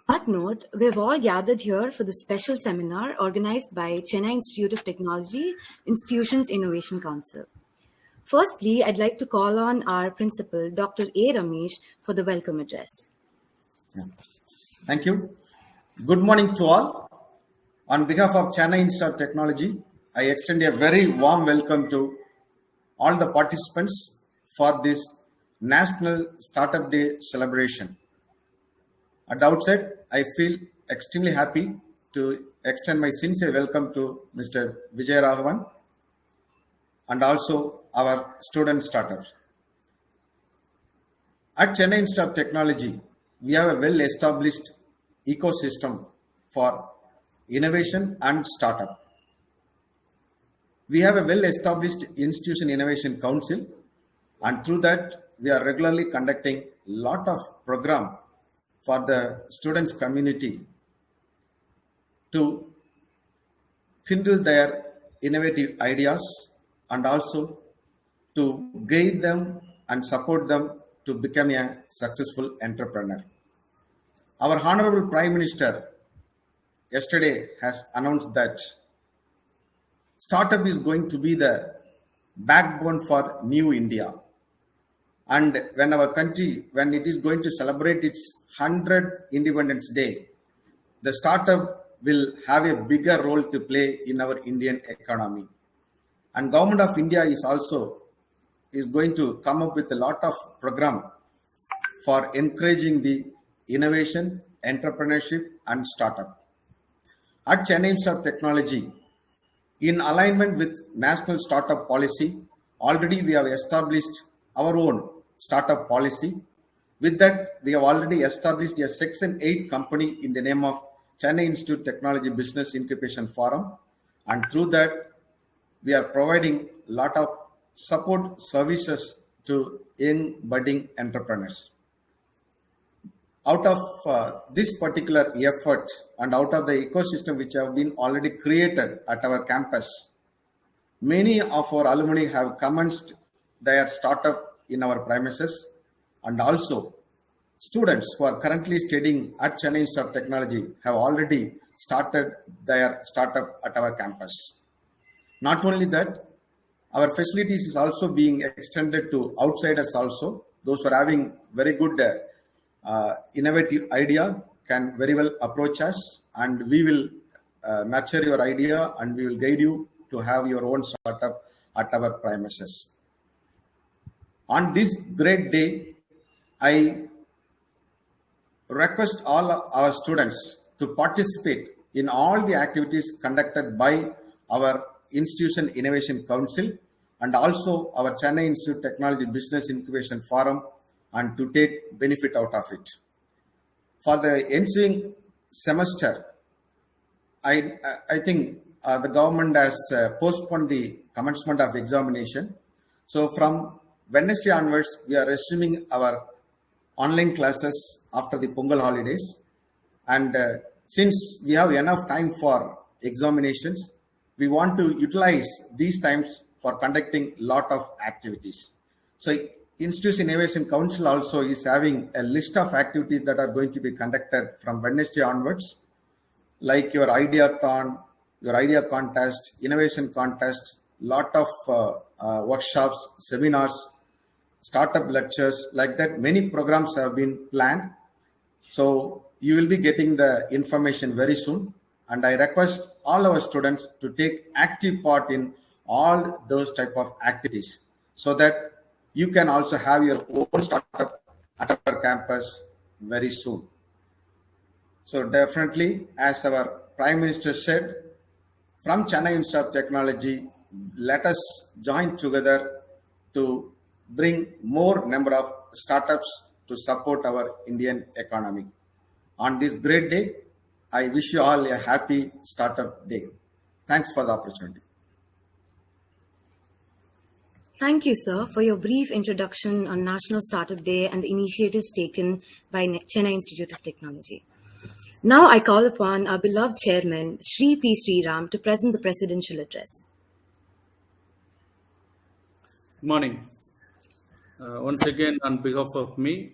On that note, we've all gathered here for the special seminar organized by Chennai Institute of Technology Institutions Innovation Council. Firstly, I'd like to call on our principal, Dr. A. Ramesh, for the welcome address. Thank you. Good morning to all. On behalf of Chennai Institute of Technology, I extend a very warm welcome to all the participants for this National Startup Day celebration. At the outset, I feel extremely happy to extend my sincere welcome to Mr. Vijay Raghavan and also our student startups. At Chennai Institute of Technology, we have a well-established ecosystem for innovation and startup. We have a well-established Institution Innovation Council, and through that, we are regularly conducting a lot of programs for the students community to kindle their innovative ideas and also to guide them and support them to become a successful entrepreneur. Our Honorable Prime Minister yesterday has announced that startup is going to be the backbone for New India. And when our country, when it is going to celebrate its 100th Independence Day, the startup will have a bigger role to play in our Indian economy. And Government of India is also going to come up with a lot of program for encouraging the innovation, entrepreneurship, and startup. At Chennai Institute of Technology, in alignment with National Startup Policy, already we have established our own startup policy. With that, we have already established a Section 8 company in the name of Chennai Institute Technology Business Incubation Forum. And through that, we are providing a lot of support services to young budding entrepreneurs. Out of this particular effort and out of the ecosystem which have been already created at our campus, many of our alumni have commenced their startup in our premises, and also students who are currently studying at Chennai Institute of Technology have already started their startup at our campus. Not only that, our facilities is also being extended to outsiders also. Those who are having very good innovative idea can very well approach us, and we will nurture your idea and we will guide you to have your own startup at our premises. On this great day, I request all our students to participate in all the activities conducted by our Institution Innovation Council and also our Chennai Institute Technology Business Incubation Forum, and to take benefit out of it. For the ensuing semester, I think the government has postponed the commencement of examination. So from Wednesday onwards, we are resuming our online classes after the Pongal holidays. And since we have enough time for examinations, we want to utilize these times for conducting a lot of activities. So Institution Innovation Council also is having a list of activities that are going to be conducted from Wednesday onwards, like your Ideathon, your idea contest, innovation contest, lot of workshops, seminars, startup lectures, like that. Many programs have been planned. So you will be getting the information very soon. And I request all our students to take active part in all those type of activities so that you can also have your own startup at our campus very soon. So definitely, as our Prime Minister said, from Chennai Institute of Technology, let us join together to bring more number of startups to support our Indian economy. On this great day, I wish you all a happy Startup Day. Thanks for the opportunity. Thank you, sir, for your brief introduction on National Startup Day and the initiatives taken by Chennai Institute of Technology. Now I call upon our beloved chairman, Shri P. Sriram, to present the presidential address. Good morning. Once again, on behalf of me,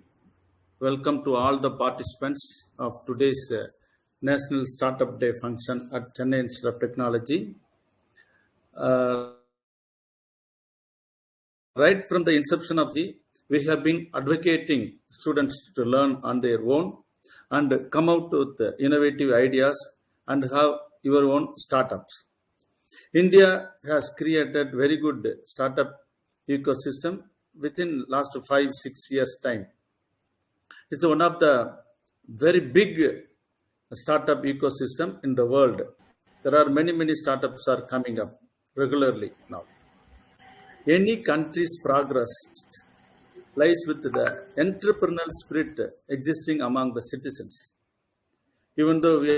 welcome to all the participants of today's National Startup Day function at Chennai Institute of Technology. Right from the inception of we have been advocating students to learn on their own and come out with innovative ideas and have your own startups. India has created very good startup ecosystem within last 5-6 years time. It's one of the very big startup ecosystem in the world. There are many startups are coming up regularly now. Any country's progress lies with the entrepreneurial spirit existing among the citizens. Even though we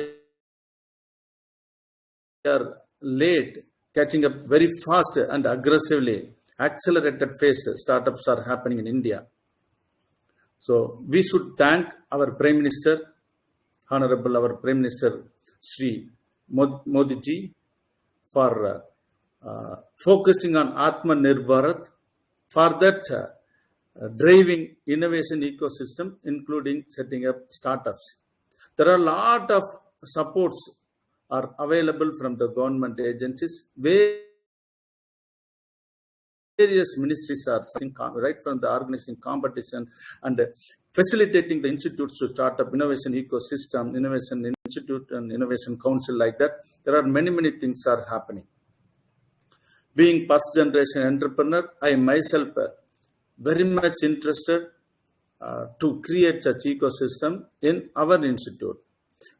are late, catching up very fast and aggressively, accelerated phase startups are happening in India. So we should thank our Prime Minister, Honorable our Prime Minister Shri Modi ji, for focusing on Atmanirbhar Bharat, for that driving innovation ecosystem, including setting up startups. There are a lot of supports are available from the government agencies. Various ministries are right from the organizing competition and facilitating the institutes to start up innovation ecosystem, innovation institute and innovation council like that. There are many things are happening. Being first generation entrepreneur, I myself very much interested to create such ecosystem in our institute.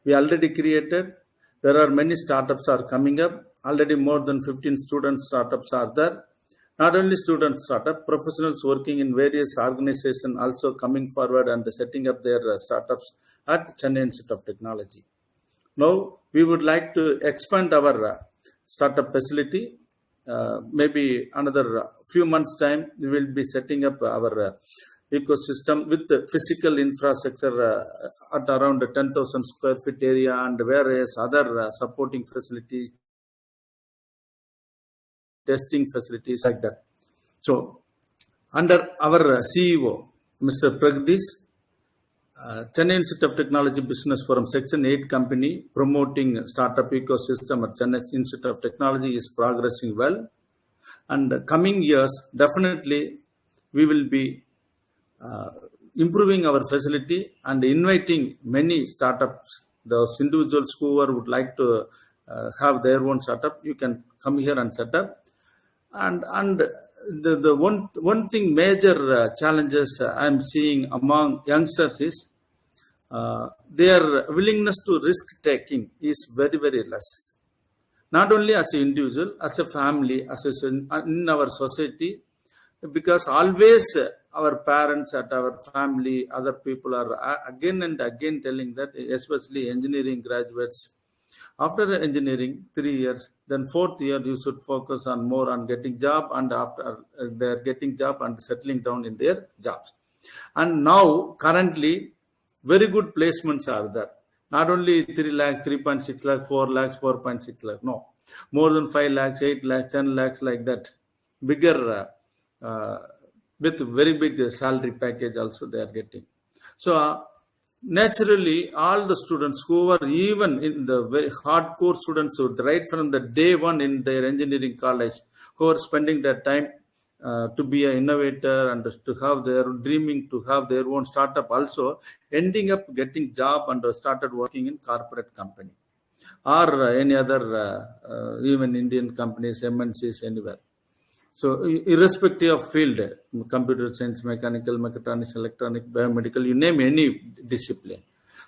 We already created. There are many startups are coming up. Already more than 15 student startups are there. Not only student startup, professionals working in various organizations also coming forward and setting up their startups at Chennai Institute of Technology. Now, we would like to expand our startup facility. Maybe another few months' time, we will be setting up our ecosystem with the physical infrastructure at around 10,000 square feet area and various other supporting facilities, testing facilities like that. So, under our CEO, Mr. Pragdish, Chennai Institute of Technology Business Forum Section 8 company promoting startup ecosystem at Chennai Institute of Technology is progressing well. And coming years, definitely we will be improving our facility and inviting many startups. Those individuals who would like to have their own startup, you can come here and set up. And the one thing major challenges I'm seeing among youngsters is their willingness to risk taking is very less. Not only as an individual, as a family, in our society, because always our parents at our family, other people are again and again telling that, especially engineering graduates, after engineering 3 years, then 4th year you should focus on more on getting job, and after they're getting job and settling down in their jobs. And now currently very good placements are there. Not only 3 lakhs, 3.6 lakhs, 4 lakhs, 4.6 lakhs. No, more than 5 lakhs, 8 lakhs, 10 lakhs like that. Bigger with very big salary package also they are getting. So naturally, all the students who are even in the very hardcore students, who right from the day one in their engineering college, who are spending their time to be an innovator and to have their dreaming to have their own startup, also ending up getting job and started working in corporate company or any other even Indian companies, MNCs, anywhere. So irrespective of field, computer science, mechanical, mechatronics, electronic, biomedical, you name any discipline.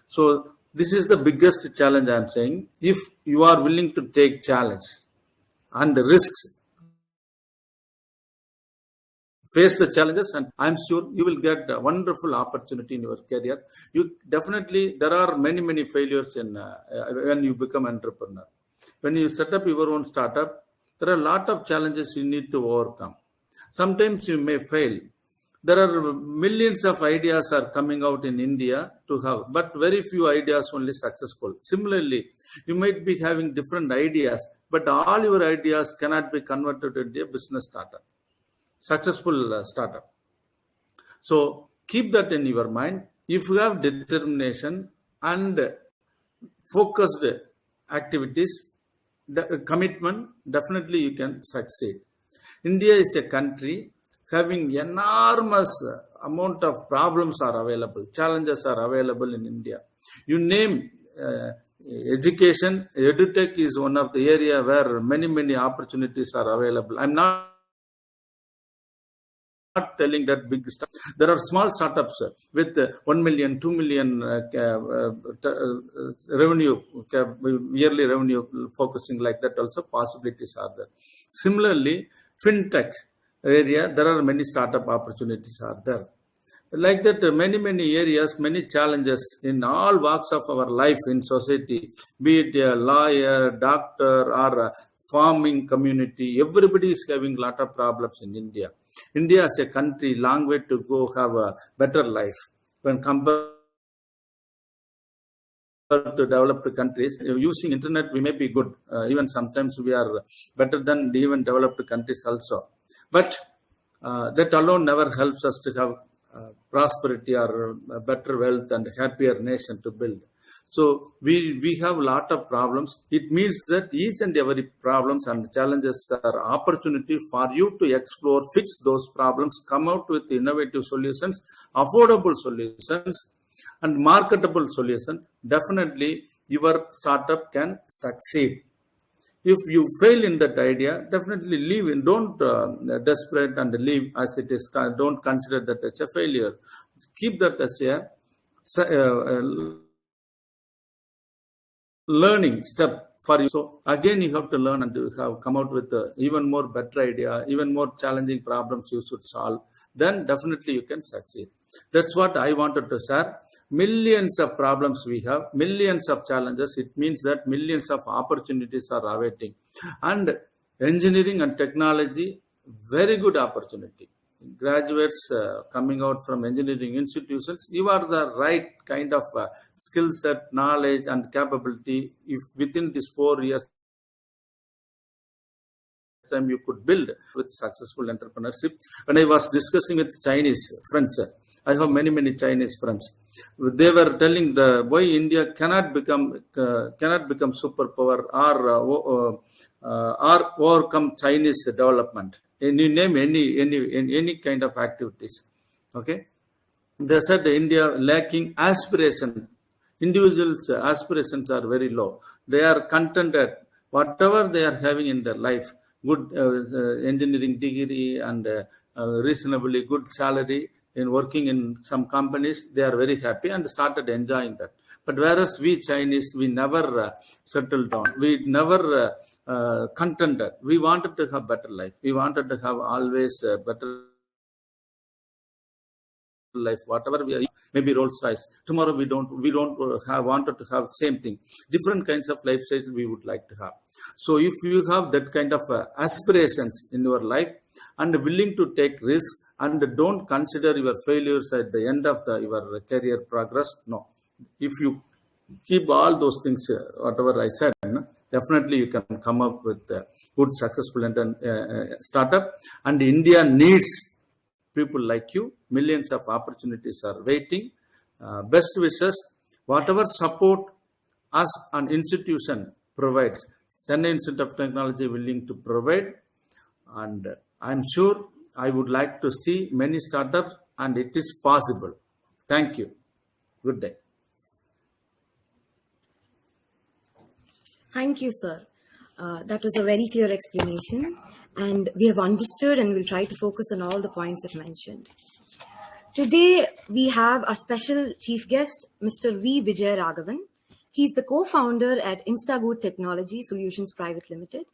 So this is the biggest challenge I'm saying. If you are willing to take challenge and risks, face the challenges, and I'm sure you will get a wonderful opportunity in your career. You definitely, there are many failures in when you become entrepreneur. When you set up your own startup, there are a lot of challenges you need to overcome. Sometimes you may fail. There are millions of ideas are coming out in India to have, but very few ideas only successful. Similarly, you might be having different ideas, but all your ideas cannot be converted into a business startup, successful startup. So keep that in your mind. if you have determination and focused activities, commitment, definitely you can succeed. India is a country having enormous amount of problems are available, challenges are available in India. You name education, edutech is one of the area where many opportunities are available. I'm not telling that big stuff. There are small startups with 1 million, 2 million revenue, yearly revenue, focusing like that. Also possibilities are there. Similarly, fintech area, there are many startup opportunities are there. Like that, many areas, many challenges in all walks of our life in society, be it a lawyer, doctor, or a farming community. Everybody is having a lot of problems in India. India as a country, long way to go, have a better life when compared to developed countries. Using internet, we may be good. Even sometimes we are better than even developed countries also. But that alone never helps us to have prosperity or better wealth and happier nation to build. So we have a lot of problems. It means that each and every problems and challenges are opportunity for you to explore, fix those problems, come out with innovative solutions, affordable solutions, and marketable solution. Definitely your startup can succeed. If you fail in that idea, definitely leave and don't desperate and leave as it is. Don't consider that as a failure. Keep that as a learning step for you. So again, you have to learn and you have come out with even more better idea, even more challenging problems you should solve. Then definitely you can succeed. That's what I wanted to share. Millions of problems we have, millions of challenges. It means that millions of opportunities are awaiting. And engineering and technology, very good opportunity. Graduates coming out from engineering institutions, you are the right kind of skill set, knowledge, and capability. If within these 4 years time you could build with successful entrepreneurship. When I was discussing with Chinese friends, I have many Chinese friends. They were telling why India cannot become superpower or overcome Chinese development. And you name any kind of activities. Okay, they said India lacking aspiration. Individuals' aspirations are very low. They are contented whatever they are having in their life. Good engineering degree and reasonably good salary. In working in some companies, they are very happy and started enjoying that. But whereas we Chinese, we never settled down. We never contented. We wanted to have better life. We wanted to have always better life. Whatever we are, maybe Rolls Royce. Tomorrow we don't wanted to have same thing. Different kinds of lifestyles we would like to have. So if you have that kind of aspirations in your life and willing to take risks, and don't consider your failures at the end of your career progress. No. If you keep all those things, whatever I said, definitely you can come up with a good, successful startup. And India needs people like you. Millions of opportunities are waiting. Best wishes. Whatever support us an institution provides, Chennai Institute of Technology willing to provide. And I'm sure I would like to see many startups, and it is possible. Thank you. Good day. Thank you, sir. That was a very clear explanation, and we have understood and we'll try to focus on all the points I've mentioned. Today, we have our special chief guest, Mr. V. Vijay Raghavan. He's the co-founder at Instagood Technology Solutions Private Limited.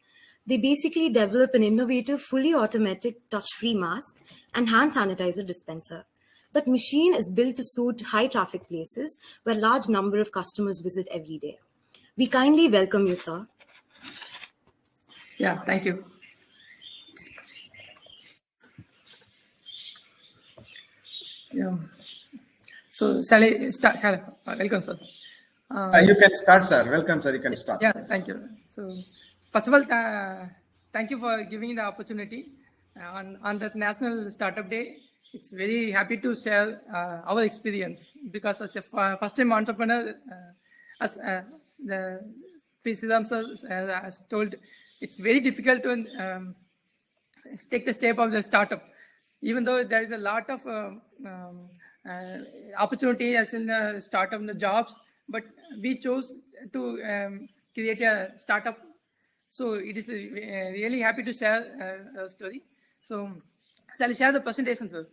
They basically develop an innovative, fully automatic, touch-free mask and hand sanitizer dispenser. That machine is built to suit high-traffic places where large number of customers visit every day. We kindly welcome you, sir. Yeah, thank you. Yeah. So, shall I start? Welcome, sir. You can start, sir. Welcome, sir. You can start. Yeah, thank you. So, first of all, thank you for giving the opportunity on the National Startup Day. it's very happy to share our experience, because as a first-time entrepreneur, as the P. Siddham sir has told, it's very difficult to take the step of the startup, even though there is a lot of opportunity as in the startup and the jobs, but we chose to create a startup. So it is really happy to share a story. So shall I share the presentation, sir?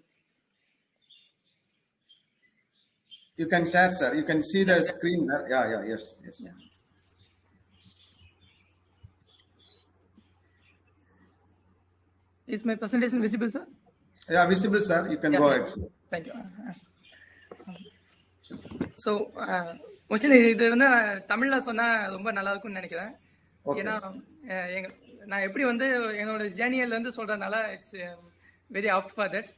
You can share, sir. You can see the screen there. Yes. Yeah. Is my presentation visible, sir? Yeah, visible, sir. You can go ahead, sir. Thank you. So mostly இது வந்து தமிழில் சொன்னால் ரொம்ப நல்லா இருக்கும்னு நினைக்கிறேன். ஏன்னா நான் எப்படி வந்து என்னோட ஜேர்னியிலேருந்து சொல்கிறதுனால it's very opt for that.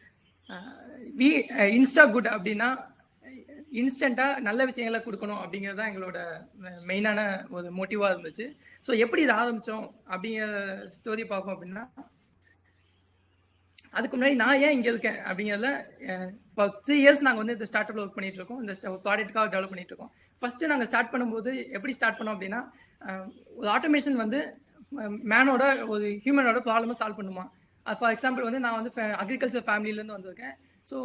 Insta good அப்படின்னா இன்ஸ்டண்ட்டாக நல்ல விஷயங்களை கொடுக்கணும் அப்படிங்கிறது தான் எங்களோட மெயினான ஒரு மோட்டிவாக இருந்துச்சு. ஸோ எப்படி இதை ஆரம்பித்தோம் அப்படிங்கிற ஸ்டோரி பார்ப்போம். அப்படின்னா அதுக்கு முன்னாடி நான் ஏன் இங்கே இருக்கேன் அப்படிங்கிறதுல ஃபார் 3 years நாங்கள் வந்து இந்த ஸ்டார்ட் அப்ல ஒர்க் பண்ணிட்டு இருக்கோம். இந்த ப்ராடக்ட்காக டெவலப் பண்ணிட்டு இருக்கோம். ஃபர்ஸ்ட் நாங்கள் ஸ்டார்ட் பண்ணும்போது எப்படி ஸ்டார்ட் பண்ணோம் அப்படின்னா, ஒரு ஆட்டோமேஷன் வந்து மேனோட ஒரு ஹியூமனோட ப்ராப்ளமை சால்வ் பண்ணுமா. ஃபார் எக்ஸாம்பிள் வந்து நான் வந்து அக்ரிகல்ச்சர் ஃபேமிலியிலேருந்து வந்திருக்கேன். ஸோ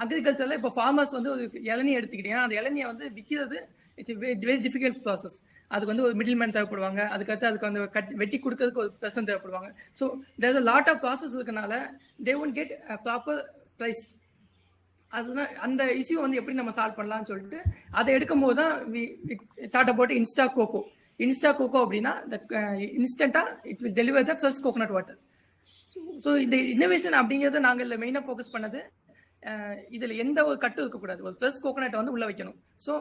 அக்ரிகல்ச்சரில் இப்போ ஃபார்மர்ஸ் வந்து ஒரு இளநீ எடுத்துக்கிட்டீங்கன்னா அந்த இளநியை வந்து விற்கிறது இட்ஸ் வெரி டிஃபிகல்ட் ப்ராசஸ். அதுக்கு வந்து ஒரு மிடில் மேன் தேவைப்படுவாங்க. அதுக்கு வந்து வெட்டி கொடுக்கறதுக்கு ஒரு பர்சன் தேவைப்படுவாங்க. So there is a lot of process இருக்கனால they won't get proper price. அதுதான் அந்த இஷ்யூ வந்து எப்படி நம்ம சால்வ் பண்ணலாம்னு சொல்லிட்டு அதை எடுக்கும் போது தான் thought about Insta Coco. Insta Coco அப்படின்னா இன்ஸ்டன்டா it will deliver the fresh coconut water. So இந்த இன்னோவேஷன் அப்படிங்கிறத நாங்கள் இதில் மெயினாக ஃபோக்கஸ் பண்ணது. இதில் எந்த ஒரு கட்டும் இருக்கக்கூடாது. ஒரு ஃப்ரெஷ் கோகோனட்டை வந்து உள்ள வைக்கணும். ஸோ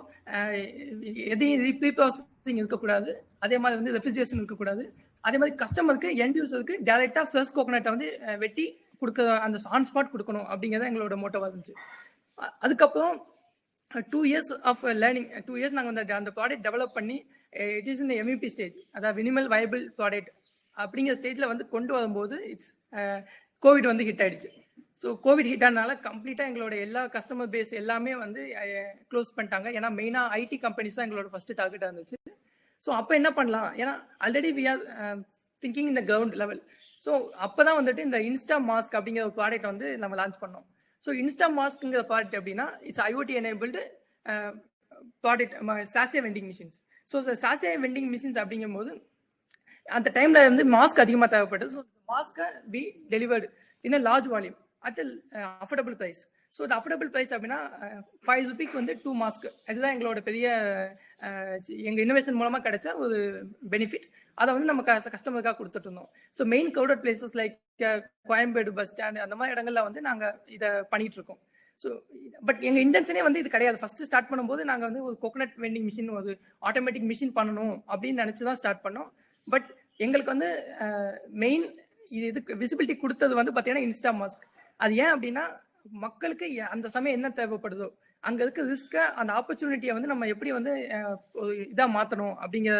எதையும் ரீப்ராசஸிங் இருக்கக்கூடாது. அதே மாதிரி வந்து ரெஃப்ரிஜரேஷன் இருக்கக்கூடாது. அதே மாதிரி கஸ்டமருக்கு எண்ட் யூசருக்கு டைரெக்டாக ஃப்ரெஷ் கோகோனட்டை வந்து வெட்டி கொடுக்க அந்த ஆன் ஸ்பாட் கொடுக்கணும் அப்படிங்கிறத எங்களோட மோட்டோவாக இருந்துச்சு. அதுக்கப்புறம் 2 years ஆஃப் லேர்னிங். 2 years நாங்கள் வந்து அந்த ப்ராடக்ட் டெவலப் பண்ணி இட் இஸ் இந்த MVP ஸ்டேஜ், அதாவது மினிமல் வயபிள் ப்ராடக்ட் அப்படிங்கிற ஸ்டேஜில் வந்து கொண்டு வரும்போது இட்ஸ் கோவிட் வந்து ஹிட் ஆயிடுச்சு. ஸோ கோவிட் ஹிட் ஆனதுனால கம்ப்ளீட்டாக எங்களோட எல்லா கஸ்டமர் பேஸ் எல்லாமே வந்து க்ளோஸ் பண்ணிட்டாங்க. ஏன்னா மெயினாக ஐடி கம்பெனிஸ் தான் எங்களோட ஃபர்ஸ்ட் டார்கெட்டாக இருந்துச்சு. ஸோ அப்போ என்ன பண்ணலாம், ஏன்னா ஆல்ரெடி வி ஆர் திங்கிங் இந்த கிரவுண்ட் லெவல். ஸோ அப்போ தான் வந்துட்டு இந்த இன்ஸ்டா மாஸ்க் அப்படிங்கிற ஒரு ப்ராடக்ட் வந்து நம்ம லான்ச் பண்ணோம். ஸோ இன்ஸ்டா மாஸ்க்குங்கிற ப்ராடக்ட் அப்படின்னா it's IoT enabled product, sachet vending machines. So sachet vending machines அப்படிங்கும் போது அந்த டைம்ல வந்து மாஸ்க் அதிகமாக தேவைப்பட்டது. ஸோ மாஸ்க்கை we delivered in large volume at affordable price. So இந்த அஃபோர்டபுள் ப்ரைஸ் அப்படின்னா 5 rupees வந்து 2 மாஸ்க். அதுதான் எங்களோட பெரிய எங்கள் இன்னோவேஷன் மூலமாக கிடைச்ச ஒரு பெனிஃபிட். அதை வந்து நம்ம கஸ்டமருக்காக கொடுத்துட்டு இருந்தோம். So main crowded places like Koyambedu bus stand அந்த மாதிரி இடங்கள்ல வந்து நாங்கள் இதை பண்ணிட்டு இருக்கோம். ஸோ பட் எங்கள் இன்டென்ஷனே வந்து இது கிடையாது. ஃபர்ஸ்ட் ஸ்டார்ட் பண்ணும்போது நாங்கள் வந்து ஒரு கோகோனட் வெண்டிங் மிஷின், ஒரு ஆட்டோமேட்டிக் மிஷின் பண்ணணும் அப்படின்னு நினச்சி தான் ஸ்டார்ட் பண்ணோம். பட் எங்களுக்கு வந்து மெயின் இதுக்கு விசிபிலிட்டி கொடுத்தது வந்து பார்த்தீங்கன்னா இன்ஸ்டா மாஸ்க். அது ஏன் அப்படின்னா மக்களுக்கு அந்த சமயம் என்ன தேவைப்படுதோ அங்க இருக்க ரிஸ்க, அந்த ஆப்பர்ச்சுனிட்டியை வந்து நம்ம எப்படி வந்து ஒரு இதா மாத்தணும் அப்படிங்கிற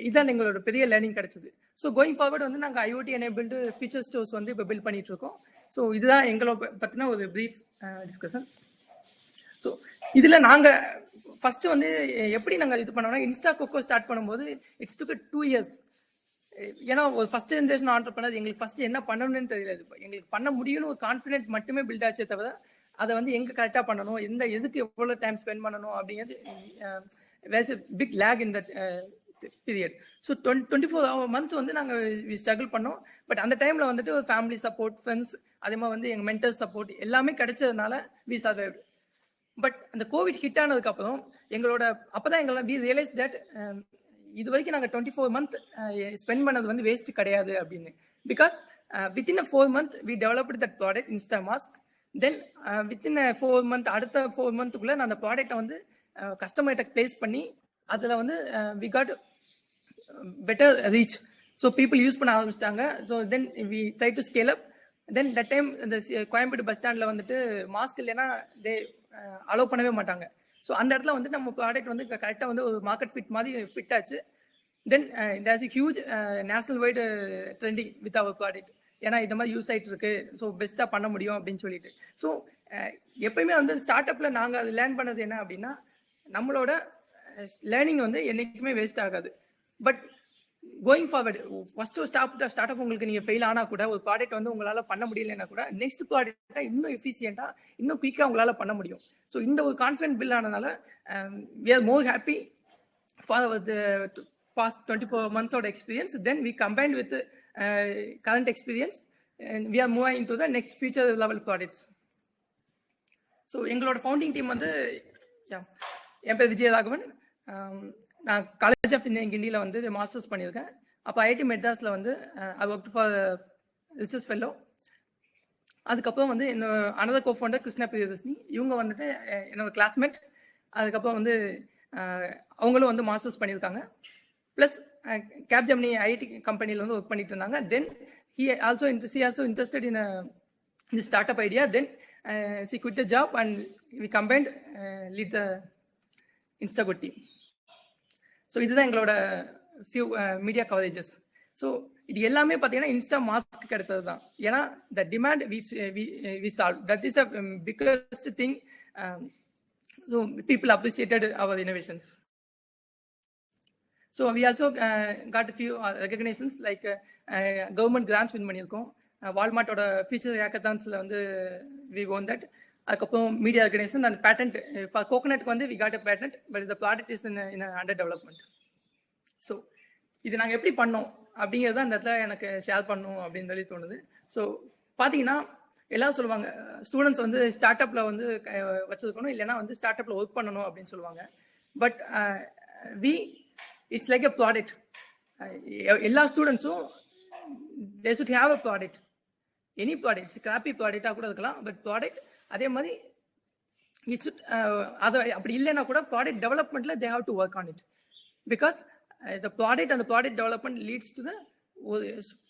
இதான் எங்களோட பெரிய லேர்னிங் கிடைச்சது. ஸோ கோயிங் ஃபார்வர்ட் வந்து நாங்கள் IoT எனேபிள்டு ஃபீச்சர் ஸ்டோர்ஸ் வந்து இப்போ பில்ட் பண்ணிட்டு இருக்கோம். ஸோ இதுதான் எங்களோட பத்தின ஒரு பிரீஃப் டிஸ்கஷன். ஸோ இதுல நாங்க ஃபர்ஸ்ட் வந்து எப்படி நாங்கள் இது பண்ணோம்னா, இன்ஸ்டா கோகோ ஸ்டார்ட் பண்ணும்போது இட்ஸ் டுக் 2 years. ஏன்னா ஒரு ஃபர்ஸ்ட் ஜென்ரேஷன் ஆண்டர்பிரனர் எங்களுக்கு ஃபர்ஸ்ட் என்ன பண்ணணும்னு தெரியல. எங்களுக்கு பண்ண முடியும்னு ஒரு கான்ஃபிடென்ட் மட்டுமே பில்ட் ஆச்சே தவிர அதை வந்து எங்க கரெக்டாக பண்ணணும், எந்த எதுக்கு எவ்வளோ டைம் ஸ்பெண்ட் பண்ணணும் அப்படிங்கிறது was big lag in that period. So 24 months வந்து நாங்கள் ஸ்ட்ரகிள் பண்ணோம். பட் அந்த டைம்ல வந்துட்டு ஒரு ஃபேமிலி சப்போர்ட், ஃப்ரெண்ட்ஸ், அதே மாதிரி வந்து எங்கள் மென்டர் சப்போர்ட் எல்லாமே கிடைச்சதுனால வி சர்வைவ்ட். பட் அந்த கோவிட் ஹிட் ஆனதுக்கு அப்புறம் எங்களோட அப்பதான் எங்களால் வி ரியலைஸ் தட் இது வரைக்கும் நாங்கள் 24 months ஸ்பெண்ட் பண்ணது வந்து வேஸ்ட் கிடையாது அப்படின்னு. Because within 4 months we developed that product Insta Mask. Then within 4 months அடுத்த 4 monthக்குள்ள நான் அந்த ப்ராடக்டை வந்து கஸ்டமர்கிட்ட பிளேஸ் பண்ணி அதில் வந்து we got better reach. So people use பண்ண ஆரம்பிச்சிட்டாங்க. So then we try to scale up. Then that time இந்த கோயம்பேடு பஸ் ஸ்டாண்டில் வந்துட்டு மாஸ்க் இல்லைன்னா தே அலோவ் பண்ணவே மாட்டாங்க. ஸோ அந்த இடத்துல வந்து நம்ம ப்ராடக்ட் வந்து கரெக்டாக வந்து ஒரு மார்க்கெட் ஃபிட் மாதிரி ஃபிட் ஆச்சு. Then there's a huge national wide trending with our product. ஏன்னா இந்த மாதிரி யூஸ் ஆகிட்டு இருக்கு, ஸோ பெஸ்ட்டாக பண்ண முடியும் அப்படின்னு சொல்லிட்டு. ஸோ எப்பயுமே வந்து ஸ்டார்ட் அப்பில் நாங்கள் அது லேர்ன் பண்ணது என்ன அப்படின்னா, நம்மளோட லேர்னிங் வந்து என்றைக்குமே வேஸ்ட் ஆகாது. But going forward, first start up உங்களுக்கு நீங்கள் ஃபெயில் ஆனால் கூட, ஒரு ப்ராடக்ட் வந்து உங்களால் பண்ண முடியலைன்னா கூட நெக்ஸ்ட் ப்ராடக்டை இன்னும் எஃபிஷியண்டாக இன்னும் குயிக்காக உங்களால் பண்ண முடியும். ஸோ இந்த ஒரு கான்ஃபிடன்ட் பில் ஆனதுனால we are more happy for the past 24 months of experience. Then we combined with current experience and we are moving into the next future level products. So எங்களோட ஃபவுண்டிங் டீம் வந்து என் பேர் விஜயராகவன். நான் college of கிண்டியில் வந்து masters பண்ணியிருக்கேன். அப்போ IIT மெட்ராஸில் வந்து I work for research fellow. அதுக்கப்புறம் வந்து என்னோட அனதர் கோஃபவுண்டர் கிருஷ்ணா பிரியதர்ஷினி, இவங்க வந்துட்டு என்னோட கிளாஸ்மேட். அதுக்கப்புறம் வந்து அவங்களும் வந்து மாஸ்டர்ஸ் பண்ணியிருக்காங்க. ப்ளஸ் கேப்ஜெமினி ஐஐடி கம்பெனியில் வந்து ஒர்க் பண்ணிட்டு இருந்தாங்க. தென் he also interested in the startup idea. Then she quit the job and we combined lead the Instagood team. So இதுதான் எங்களோட ஃபியூ மீடியா கவரேஜஸ். ஸோ இது எல்லாமே பார்த்தீங்கன்னா இன்ஸ்டா மாஸ்க்கு கிடைத்தது தான். ஏன்னா the demand we solve, that is the biggest thing. So people appreciated our innovations. So we also got few recognitions like government grants win பண்ணியிருக்கோம். வால்மார்ட்டோட ஃபியூச்சர் ஹேக்கத்தான்ஸில் வந்து வி ஓன் தட். அதுக்கப்புறம் media recognition and patent for கோகனட்டுக்கு வந்து we got a patent, but இந்த product is in under development. So இது நாங்கள் எப்படி பண்ணோம் அப்படிங்கிறது தான் இந்த இடத்துல எனக்கு ஷேர் பண்ணணும் அப்படின்னு சொல்லி தோணுது. ஸோ பார்த்தீங்கன்னா எல்லாம் சொல்லுவாங்க ஸ்டூடெண்ட்ஸ் வந்து ஸ்டார்ட் அப்பில் வந்து வச்சிருக்கணும், இல்லைன்னா வந்து ஸ்டார்ட் அப்பில் ஒர்க் பண்ணணும் அப்படின்னு சொல்லுவாங்க. But it's like a product. எல்லா ஸ்டூடெண்ட்ஸும் they should have a product. Any product, scrappy ப்ராடக்டாக கூட இருக்கலாம், பட் ப்ராடக்ட் அதே மாதிரி அதை அப்படி இல்லைன்னா கூட ப்ராடக்ட் டெவலப்மெண்ட்டில் they have to work on it. Because the product and the product development leads to the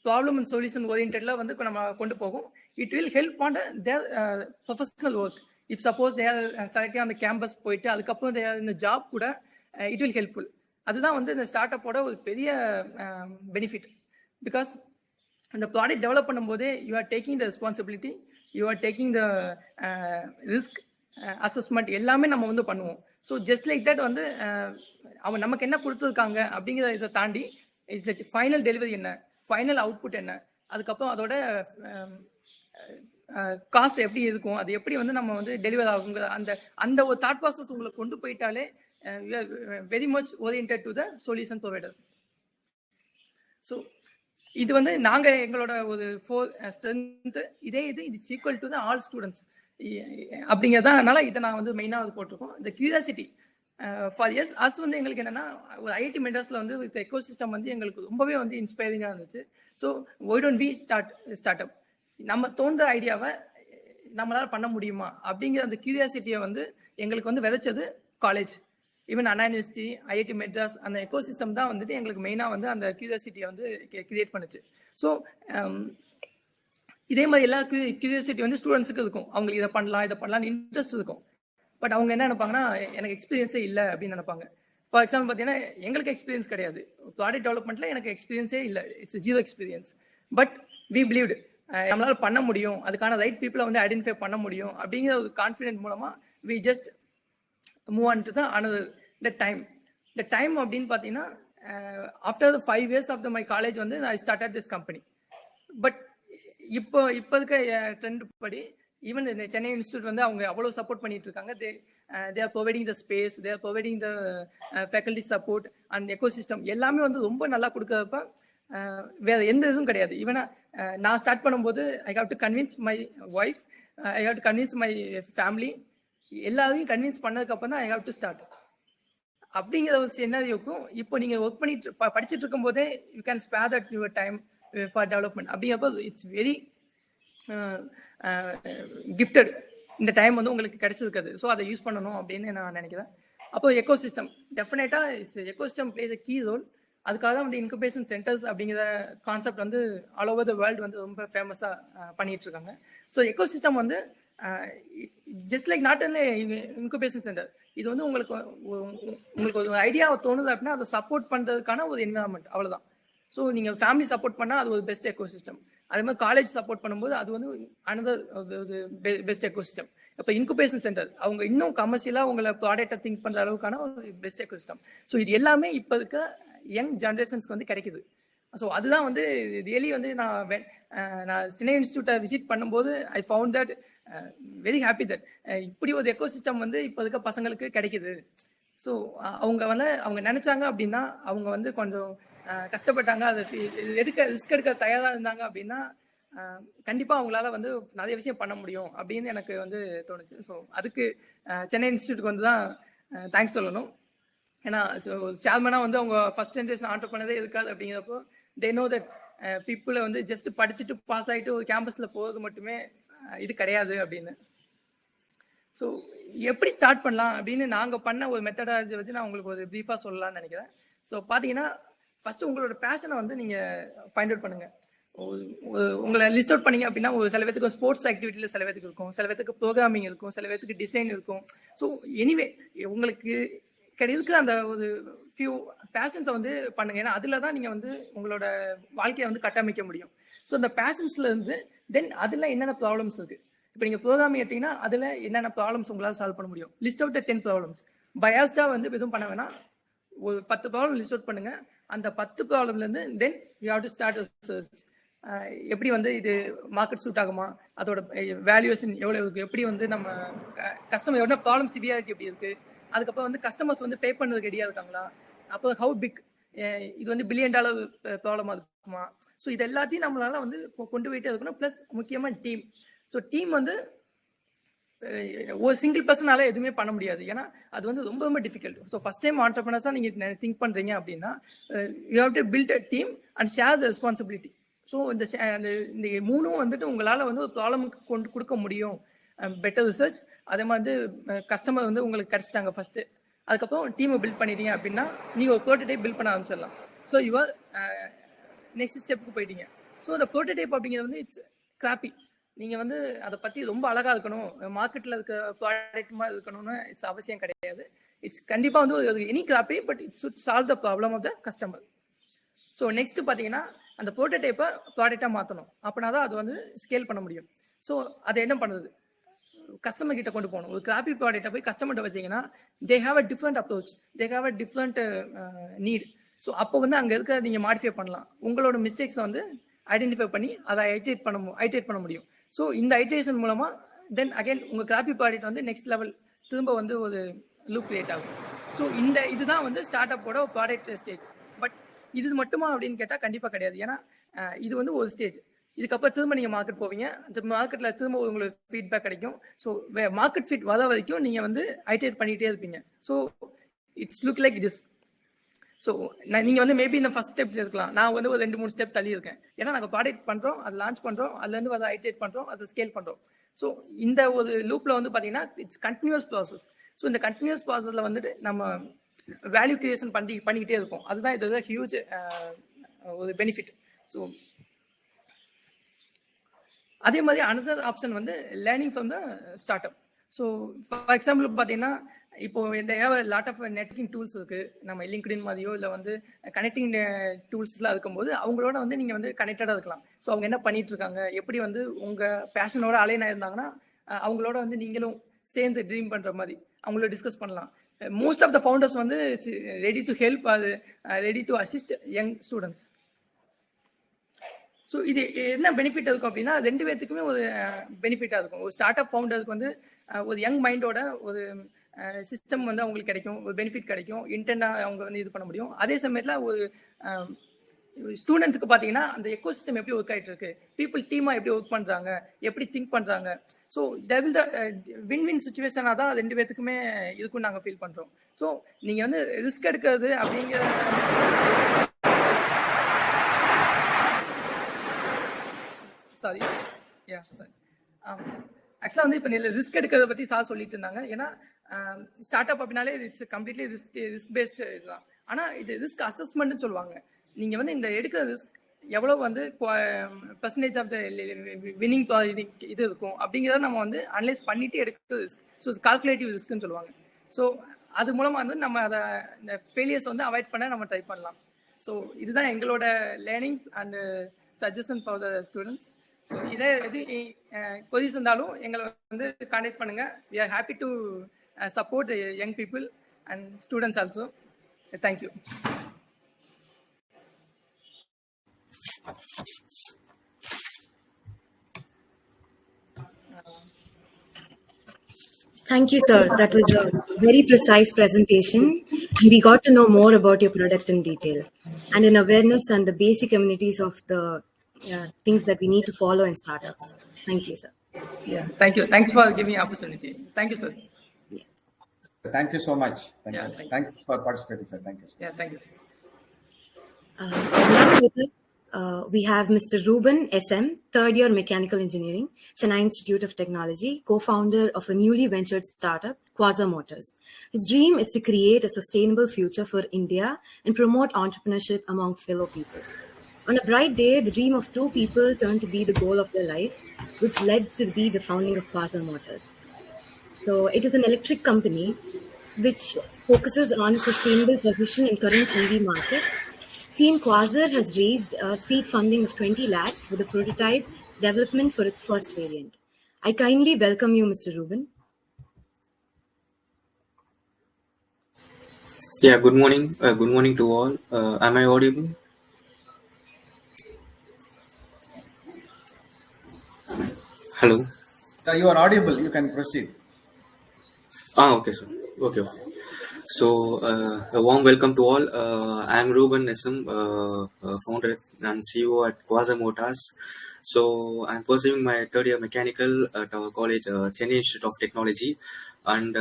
problem and solution orientedல வந்து நம்ம கொண்டு போகும். It will help on their professional work. If suppose they are selecting on the campus போயிட்டு அதுக்கப்புறம் they are in the job கூட it will helpful. அதுதான் வந்து இந்த ஸ்டார்ட் அப்போட ஒரு பெரிய பெனிஃபிட். பிகாஸ் அந்த ப்ராடக்ட் டெவலப் பண்ணும்போதே you are taking the responsibility, you are taking the risk assessment எல்லாமே நம்ம வந்து பண்ணுவோம். ஸோ ஜஸ்ட் லைக் தட் வந்து அவன் நமக்கு என்ன கொடுத்துருக்காங்க அப்படிங்கிற இதை தாண்டி ஃபைனல் டெலிவரி என்ன, ஃபைனல் அவுட்புட் என்ன, அதுக்கப்புறம் அதோட காஸ்ட் எப்படி இருக்கும், அது எப்படி வந்து நம்ம வந்து டெலிவர் ஆகுங்கிற அந்த ஒரு தாட் ப்ராசஸ் உங்களை கொண்டு போயிட்டாலே very much oriented to the solution provider. So இது வந்து நாங்கள் எங்களோட ஒரு ஸ்ட்ரென்த். இதே இது equal to the all students அப்படிங்கிறதுனால இதை நான் வந்து மெயினாக போட்டிருக்கோம். இந்த கியூரியாசிட்டி ஃபார் எஸ் அஸ் வந்து எங்களுக்கு என்னன்னா ஒரு ஐஐடி மெட்ராஸில் வந்து வித் எக்கோசிஸ்டம் வந்து எங்களுக்கு ரொம்பவே வந்து இன்ஸ்பைரிங்காக இருந்துச்சு. So why don't we start up, நம்ம தோன்ற ஐடியாவை நம்மளால பண்ண முடியுமா அப்படிங்கிற அந்த கியூரியாசிட்டியை வந்து எங்களுக்கு வந்து விதைச்சது காலேஜ். ஈவன் அண்ணா யூனிவர்சிட்டி, ஐஐடி மெட்ராஸ், அந்த எக்கோசிஸ்டம் தான் வந்துட்டு எங்களுக்கு மெயினாக வந்து அந்த கியூரியாசிட்டியை வந்து கிரியேட் பண்ணுச்சு. ஸோ இதே மாதிரி எல்லா கியூரியாசிட்டி வந்து ஸ்டூடெண்ட்ஸுக்கு இருக்கும். அவங்களுக்கு இதை பண்ணலாம்னு இன்ட்ரெஸ்ட் இருக்கும். பட் அவங்க என்ன நினைப்பாங்கன்னா எனக்கு எக்ஸ்பீரியன்ஸே இல்லை அப்படின்னு நினைப்பாங்க. ஃபார் எக்ஸாம்பிள் பார்த்தீங்கன்னா எங்களுக்கு எக்ஸ்பீரியன்ஸ் கிடையாது, ப்ராடக்ட் டெவலப்மெண்ட்டில் எனக்கு எக்ஸ்பீரியன்ஸே இல்லை, it's zero experience. But we believed நம்மளால பண்ண முடியும், அதுக்கான ரைட் பீப்புளை வந்து ஐடென்டிஃபை பண்ண முடியும் அப்படிங்கிற ஒரு கான்ஃபிடென்ட் மூலமாக we just move on to the another the time அப்படின்னு பார்த்தீங்கன்னா after the 5 years of my college வந்து I started this company. But இப்போ இருக்க ட்ரெண்ட் படி ஈவன் இந்த சென்னை இன்ஸ்டியூட் வந்து அவங்க அவ்வளோ சப்போர்ட் பண்ணிட்டு இருக்காங்க. They are providing the space, they are providing the faculty support and ecosystem எல்லாமே வந்து ரொம்ப நல்லா கொடுக்கறப்ப வேற எந்த இதுவும் கிடையாது. ஈவனா நான் ஸ்டார்ட் பண்ணும்போது I have to convince my wife, I have to convince my family, எல்லாரையும் கன்வின்ஸ் பண்ணதுக்கப்புறம் தான் ஐ ஹாவ் டு ஸ்டார்ட் அப்படிங்கிற ஒரு சினாரியோக்கும். இப்போ நீங்கள் ஒர்க் பண்ணிட்டு படிச்சுட்டு இருக்கும் போதே you can spare that your time for development அப்படிங்கிறப்போ இட்ஸ் வெரி கிஃப்டட். இந்த டைம் வந்து உங்களுக்கு கிடைச்சிருக்காது, ஸோ அதை யூஸ் பண்ணணும் அப்படின்னு நான் நினைக்கிறேன். அப்போ எக்கோசிஸ்டம் டெஃபினட்டாக ecosystem plays a key role. அதுக்காக தான் வந்து இன்குபேஷன் சென்டர்ஸ் அப்படிங்கிற கான்செப்ட் வந்து ஆல் ஓவர் த வேர்ல்டு வந்து ரொம்ப ஃபேமஸாக பண்ணிட்டு இருக்காங்க. ஸோ எக்கோசிஸ்டம் வந்து just like not only incubation centre, இது வந்து உங்களுக்கு ஒரு ஐடியா தோணுது அப்படின்னா அதை சப்போர்ட் பண்ணுறதுக்கான ஒரு என்விரான்மெண்ட், அவ்வளோதான். ஸோ நீங்கள் ஃபேமிலி சப்போர்ட் பண்ணால் அது ஒரு பெஸ்ட் எக்கோசிஸ்டம். அதே மாதிரி காலேஜ் சப்போர்ட் பண்ணும்போது அது வந்து அனதர் பெஸ்ட் எக்கோசிஸ்டம். இப்போ இன்குபேஷன் சென்டர் அவங்க இன்னும் கமர்ஷியலாக உங்களை ப்ராடக்டை திங்க் பண்ணுற அளவுக்கான ஒரு பெஸ்ட் எக்கோசிஸ்டம். ஸோ இது எல்லாமே இப்போ இருக்க யங் ஜென்ரேஷன்ஸ்க்கு வந்து கிடைக்குது. ஸோ அதுதான் வந்து ரியலி வந்து நான் சென்னை இன்ஸ்டியூட்டை விசிட் பண்ணும்போது I found that very happy that இப்படி ஒரு எக்கோசிஸ்டம் வந்து இப்போ இருக்க பசங்களுக்கு கிடைக்குது. ஸோ அவங்க நினைச்சாங்க அப்படின்னா, அவங்க வந்து கொஞ்சம் கஷ்டப்பட்டாங்க, அதை ரிஸ்க் எடுக்க தயாராக இருந்தாங்க அப்படின்னா கண்டிப்பாக அவங்களால வந்து நிறைய விஷயம் பண்ண முடியும் அப்படின்னு எனக்கு வந்து தோணுச்சு. ஸோ அதுக்கு சென்னை இன்ஸ்டியூட்டுக்கு வந்து தான் தேங்க்ஸ் சொல்லணும். ஏன்னா சேர்மனாக வந்து அவங்க ஃபர்ஸ்ட் ஜென்ரேஷன் ஆண்டர்பிரனரே இருக்காது அப்படிங்கிறப்போ தே நோ தட் பீப்புளை வந்து ஜஸ்ட் படிச்சுட்டு பாஸ் ஆகிட்டு ஒரு கேம்பஸில் போகிறது மட்டுமே இது கிடையாது அப்படின்னு. ஸோ எப்படி ஸ்டார்ட் பண்ணலாம் அப்படின்னு நாங்கள் பண்ண ஒரு மெத்தடாலஜி வச்சு நான் உங்களுக்கு ஒரு ப்ரீஃபாக சொல்லலாம்னு நினைக்கிறேன். ஸோ பார்த்தீங்கன்னா ஃபர்ஸ்ட் உங்களோட பேஷனை வந்து நீங்கள் ஃபைண்ட் அவுட் பண்ணுங்கள். உங்களை லிஸ்ட் அவுட் பண்ணீங்க அப்படின்னா ஒரு சில பேருக்கு ஸ்போர்ட்ஸ் ஆக்டிவிட்டியில் சில பேருக்கு இருக்கும், சில பேருக்கு ப்ரோக்ராமிங் இருக்கும், சில பேருக்கு டிசைன் இருக்கும். ஸோ எனிவே உங்களுக்கு கிடைக்கு அந்த ஒரு ஃபியூ பேஷன்ஸை வந்து பண்ணுங்க. ஏன்னா அதில் தான் நீங்கள் வந்து உங்களோட வாழ்க்கையை வந்து கட்டமைக்க முடியும். ஸோ அந்த பேஷன்ஸ்ல இருந்து தென் அதில் என்னென்ன ப்ராப்ளம்ஸ் இருக்கு. இப்போ நீங்கள் ப்ரோக்ராமிங் எடுத்தீங்கன்னா அதில் என்னென்ன ப்ராப்ளம்ஸ் உங்களால் சால்வ் பண்ண முடியும். List out 10 problems. பயாஸ்டாக வந்து எதுவும் பண்ண வேணாம், ஒரு 10 ப்ராப்ளம் லிஸ்ட் அவுட் பண்ணுங்க. அந்த 10 ப்ராப்ளம்லேருந்து then you have to start search. எப்படி வந்து இது மார்க்கெட் சூட் ஆகுமா, அதோட வேல்யூவேஷன் எவ்வளோ இருக்கு, எப்படி வந்து நம்ம கஸ்டமர் எவ்வளோ ப்ராப்ளம் சிவியாரிட்டி எப்படி இருக்கு, அதுக்கப்புறம் வந்து கஸ்டமர்ஸ் வந்து பே பண்ணுறதுக்கு ரெடியாக இருக்காங்களா, அப்போ ஹவு பிக் இது வந்து $1 பில்லியன் ப்ராப்ளமாக இருக்குமா. ஸோ இது எல்லாத்தையும் நம்மளால வந்து கொண்டு போயிட்டே இருக்கணும். ப்ளஸ் முக்கியமாக டீம். ஸோ டீம் வந்து ஒரு சிங்கிள் பர்சனால எதுவுமே பண்ண முடியாது, ஏன்னா அது வந்து ரொம்ப ரொம்ப டிஃபிகல்ட். ஸோ ஃபர்ஸ்ட் டைம் ஆண்டர்பிரனர்ஸாக நீங்கள் திங்க் பண்ணுறீங்க அப்படின்னா you have to build a team and share the responsibility. So இந்த மூணும் வந்துட்டு உங்களால் வந்து ஒரு ப்ராப்ளமுக்கு கொண்டு கொடுக்க முடியும். பெட்டர் ரிசர்ச், அதே மாதிரி கஸ்டமர் வந்து உங்களுக்கு கிடைச்சிட்டாங்க ஃபர்ஸ்ட், அதுக்கப்புறம் டீமை பில்ட் பண்ணிட்டீங்க அப்படின்னா நீங்கள் ஒரு ப்ரோட்டோடைப் பில்ட் பண்ண ஆரம்பிச்சிடலாம். ஸோ யுவர் நெக்ஸ்ட் ஸ்டெப்புக்கு போயிட்டீங்க. ஸோ அந்த ப்ரோட்டோடைப் அப்படிங்கிறது வந்து இட்ஸ் கிராப்பி. நீங்கள் வந்து அதை பற்றி ரொம்ப அழகாக இருக்கணும், மார்க்கெட்டில் இருக்க ப்ராடக்ட் மாதிரி இருக்கணும்னு இட்ஸ் அவசியம் கிடையாது. இட்ஸ் கண்டிப்பாக வந்து ஒரு any crappy, but it should solve the problem of the customer. So next பார்த்தீங்கன்னா அந்த ப்ரோட்டோடைப்பை ப்ராடக்டாக மாற்றணும். அப்படின்னா தான் அது வந்து ஸ்கேல் பண்ண முடியும். ஸோ அதை என்ன பண்ணுறது, கஸ்டமர் கிட்ட கொண்டு போகணும். ஒரு கிராப்பி ப்ராடக்ட்டை போய் கஸ்டமர்கிட்ட வச்சிங்கன்னா they have a different approach, they have a different need. So அப்போ வந்து அங்கே இருக்க நீங்கள் மாடிஃபை பண்ணலாம். உங்களோட மிஸ்டேக்ஸை வந்து ஐடென்டிஃபை பண்ணி அதை ஐட்ரேட் பண்ண முடியும். ஸோ இந்த ஐட்ரேஷன் மூலமாக தென் அகைன் உங்கள் கிராப்பி ப்ராடக்ட் வந்து நெக்ஸ்ட் லெவல் திரும்ப வந்து ஒரு லூப் கிரியேட் ஆகும். ஸோ இதுதான் வந்து ஸ்டார்ட் அப்போட ப்ராடக்ட் ஸ்டேஜ். பட் இது மட்டுமா அப்படின்னு கேட்டால் கண்டிப்பாக கிடையாது. ஏன்னா இது வந்து ஒரு ஸ்டேஜ். இதுக்கப்புறம் திரும்ப நீங்கள் மார்க்கெட் போவீங்க, அந்த மார்க்கெட்டில் திரும்ப உங்களுக்கு ஃபீட்பேக் கிடைக்கும். ஸோ மார்க்கெட் ஃபிட் வர வரைக்கும் நீங்கள் வந்து ஐட்ரேட் பண்ணிகிட்டே இருப்பீங்க. So it's look like this. So நீங்கள் வந்து மேபி இந்த ஃபர்ஸ்ட் ஸ்டெப் இருக்கலாம், நான் வந்து ஒரு 2-3 ஸ்டெப் தள்ளி இருக்கேன். ஏன்னா நாங்கள் ப்ராடக்ட் பண்ணுறோம், அதை லான்ச் பண்ணுறோம், அதுலேருந்து அதை ஐட்ரேட் பண்ணுறோம், அதை ஸ்கேல் பண்ணுறோம். ஸோ இந்த ஒரு லூப்பில் வந்து பார்த்தீங்கன்னா இட்ஸ் கண்டினியூஸ் ப்ராசஸ். ஸோ இந்த கண்டினியூஸ் ப்ராசஸில் வந்துட்டு நம்ம வேல்யூ கிரியேஷன் பண்ணிக்கிட்டே இருப்போம். அதுதான் இது ஹியூஜ் ஒரு பெனிஃபிட். ஸோ அதே மாதிரி அனதர் ஆப்ஷன் வந்து learning from the start up. So for example பார்த்தீங்கன்னா இப்போ இந்த லாட் ஆஃப் நெட்வொர்க்கிங் டூல்ஸ் இருக்கு, நம்ம லிங்க்டின் மாதிரியோ இல்லை வந்து கனெக்டிங் டூல்ஸ்லாம் இருக்கும்போது அவங்களோட வந்து நீங்கள் வந்து கனெக்டடாக இருக்கலாம். ஸோ அவங்க என்ன பண்ணிட்டு இருக்காங்க, எப்படி வந்து உங்கள் பேஷனோட அலைன் ஆயிருந்தாங்கன்னா அவங்களோட வந்து நீங்களும் சேர்ந்து ட்ரீம் பண்ணுற மாதிரி அவங்களோட டிஸ்கஸ் பண்ணலாம். மோஸ்ட் ஆஃப் த ஃபவுண்டர்ஸ் வந்து ரெடி டு ஹெல்ப், அது ready to assist young students. So இது என்ன பெனிஃபிட் இருக்கும் அப்படின்னா 2 பேர்த்துக்குமே ஒரு பெனிஃபிட்டாக இருக்கும். ஒரு ஸ்டார்ட் அப் ஃபவுண்டருக்கு வந்து ஒரு யங் மைண்டோட ஒரு சிஸ்டம் வந்து அவங்களுக்கு கிடைக்கும், ஒரு பெனிஃபிட் கிடைக்கும், இன்டர்னாக அவங்க வந்து இது பண்ண முடியும். அதே சமயத்தில் ஒரு ஸ்டூடெண்ட்ஸுக்கு பார்த்தீங்கன்னா அந்த எக்கோ சிஸ்டம் எப்படி ஒர்க் ஆகிட்டு இருக்கு, பீப்புள் டீமாக எப்படி ஒர்க் பண்ணுறாங்க, எப்படி திங்க் பண்ணுறாங்க. ஸோ டெவில் த வின் சுச்சுவேஷனாக தான் 2 பேர்த்துக்குமே இருக்குன்னு நாங்கள் ஃபீல் பண்ணுறோம். ஸோ நீங்கள் வந்து ரிஸ்க் எடுக்கிறது அப்படிங்கிற சாரி ஆக்சுவலாக வந்து இப்போ ரிஸ்க் எடுக்கிறத பற்றி சார் சொல்லிட்டு இருந்தாங்க. ஏன்னா ஸ்டார்ட் அப் அப்படின்னாலே இட்ஸ் கம்ப்ளீட்லி ரிஸ்க் பேஸ்டு இதுதான். ஆனால் இது ரிஸ்க் அசஸ்மெண்ட்னு சொல்லுவாங்க. நீங்கள் வந்து இந்த எடுக்கிற ரிஸ்க் எவ்வளோ வந்து பர்சன்டேஜ் ஆஃப் த வின்னிங் இது இருக்கும் அப்படிங்கிறத நம்ம வந்து அனலைஸ் பண்ணிட்டு எடுக்கிற ரிஸ்க். ஸோ கால்குலேட்டிவ் ரிஸ்க்னு சொல்லுவாங்க. ஸோ அது மூலமாக வந்து நம்ம அதை இந்த ஃபெயிலியர்ஸ் வந்து அவாய்ட் பண்ண நம்ம ட்ரை பண்ணலாம். ஸோ இதுதான் எங்களோட learnings and suggestion for the students. So இதே எது கொதிஸ் இருந்தாலும் எங்களை வந்து கான்டாக்ட் பண்ணுங்கள். We are happy to support young people and students also. Thank you. Thank you, sir. That was a very precise presentation. We got to know more about your product in detail and in awareness and the basic amenities of the things that we need to follow in startups. Thank you, sir. Yeah, thank you. Thanks for giving me opportunity. Thank you, sir. Yeah. Thank you so much. Thank Yeah, you. Thanks for participating, sir. Thank you. Yeah, thank you, sir. Now with us, we have Mr. Ruben SM, third year mechanical engineering, Chennai Institute of Technology, co-founder of a newly ventured startup, Quasar Motors. His dream is to create a sustainable future for India and promote entrepreneurship among fellow people. On a bright day, the dream of two people turned to be the goal of their life, which led to be the founding of Quasar Motors. So it is an electric company which focuses on sustainable position in current EV market. Team Quasar has raised seed funding of 20 lakhs for the prototype development for its first variant. I kindly welcome you, Mr. Ruben. Yeah, good morning. Good morning to all. Am I audible? Hello. You are audible. You can proceed. Okay, sir. Okay. So, a warm welcome to all. I am Ruben SM, founder and CEO at Quasar Motors. So, I'm pursuing my third year mechanical at our college, Chennai Institute of Technology. And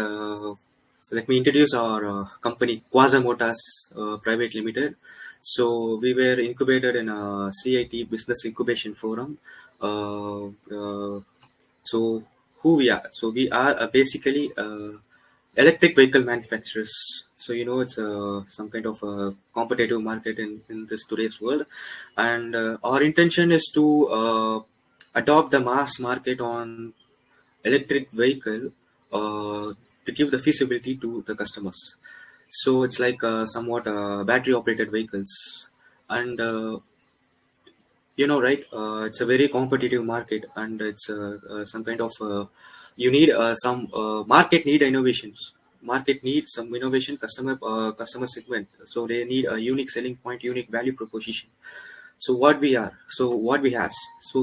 let me introduce our company, Quasar Motors Private Limited. So, we were incubated in a CIT Business Incubation Forum. So, who we are? So, we are basically electric vehicle manufacturers. So it's some kind of a competitive market in this today's world, and our intention is to adopt the mass market on electric vehicle to give the feasibility to the customers. So it's like somewhat battery operated vehicles, and right, it's a very competitive market, and it's some kind of you need some market need innovations. Market needs some innovation, customer segment. So they need a unique selling point, unique value proposition. So what we have. So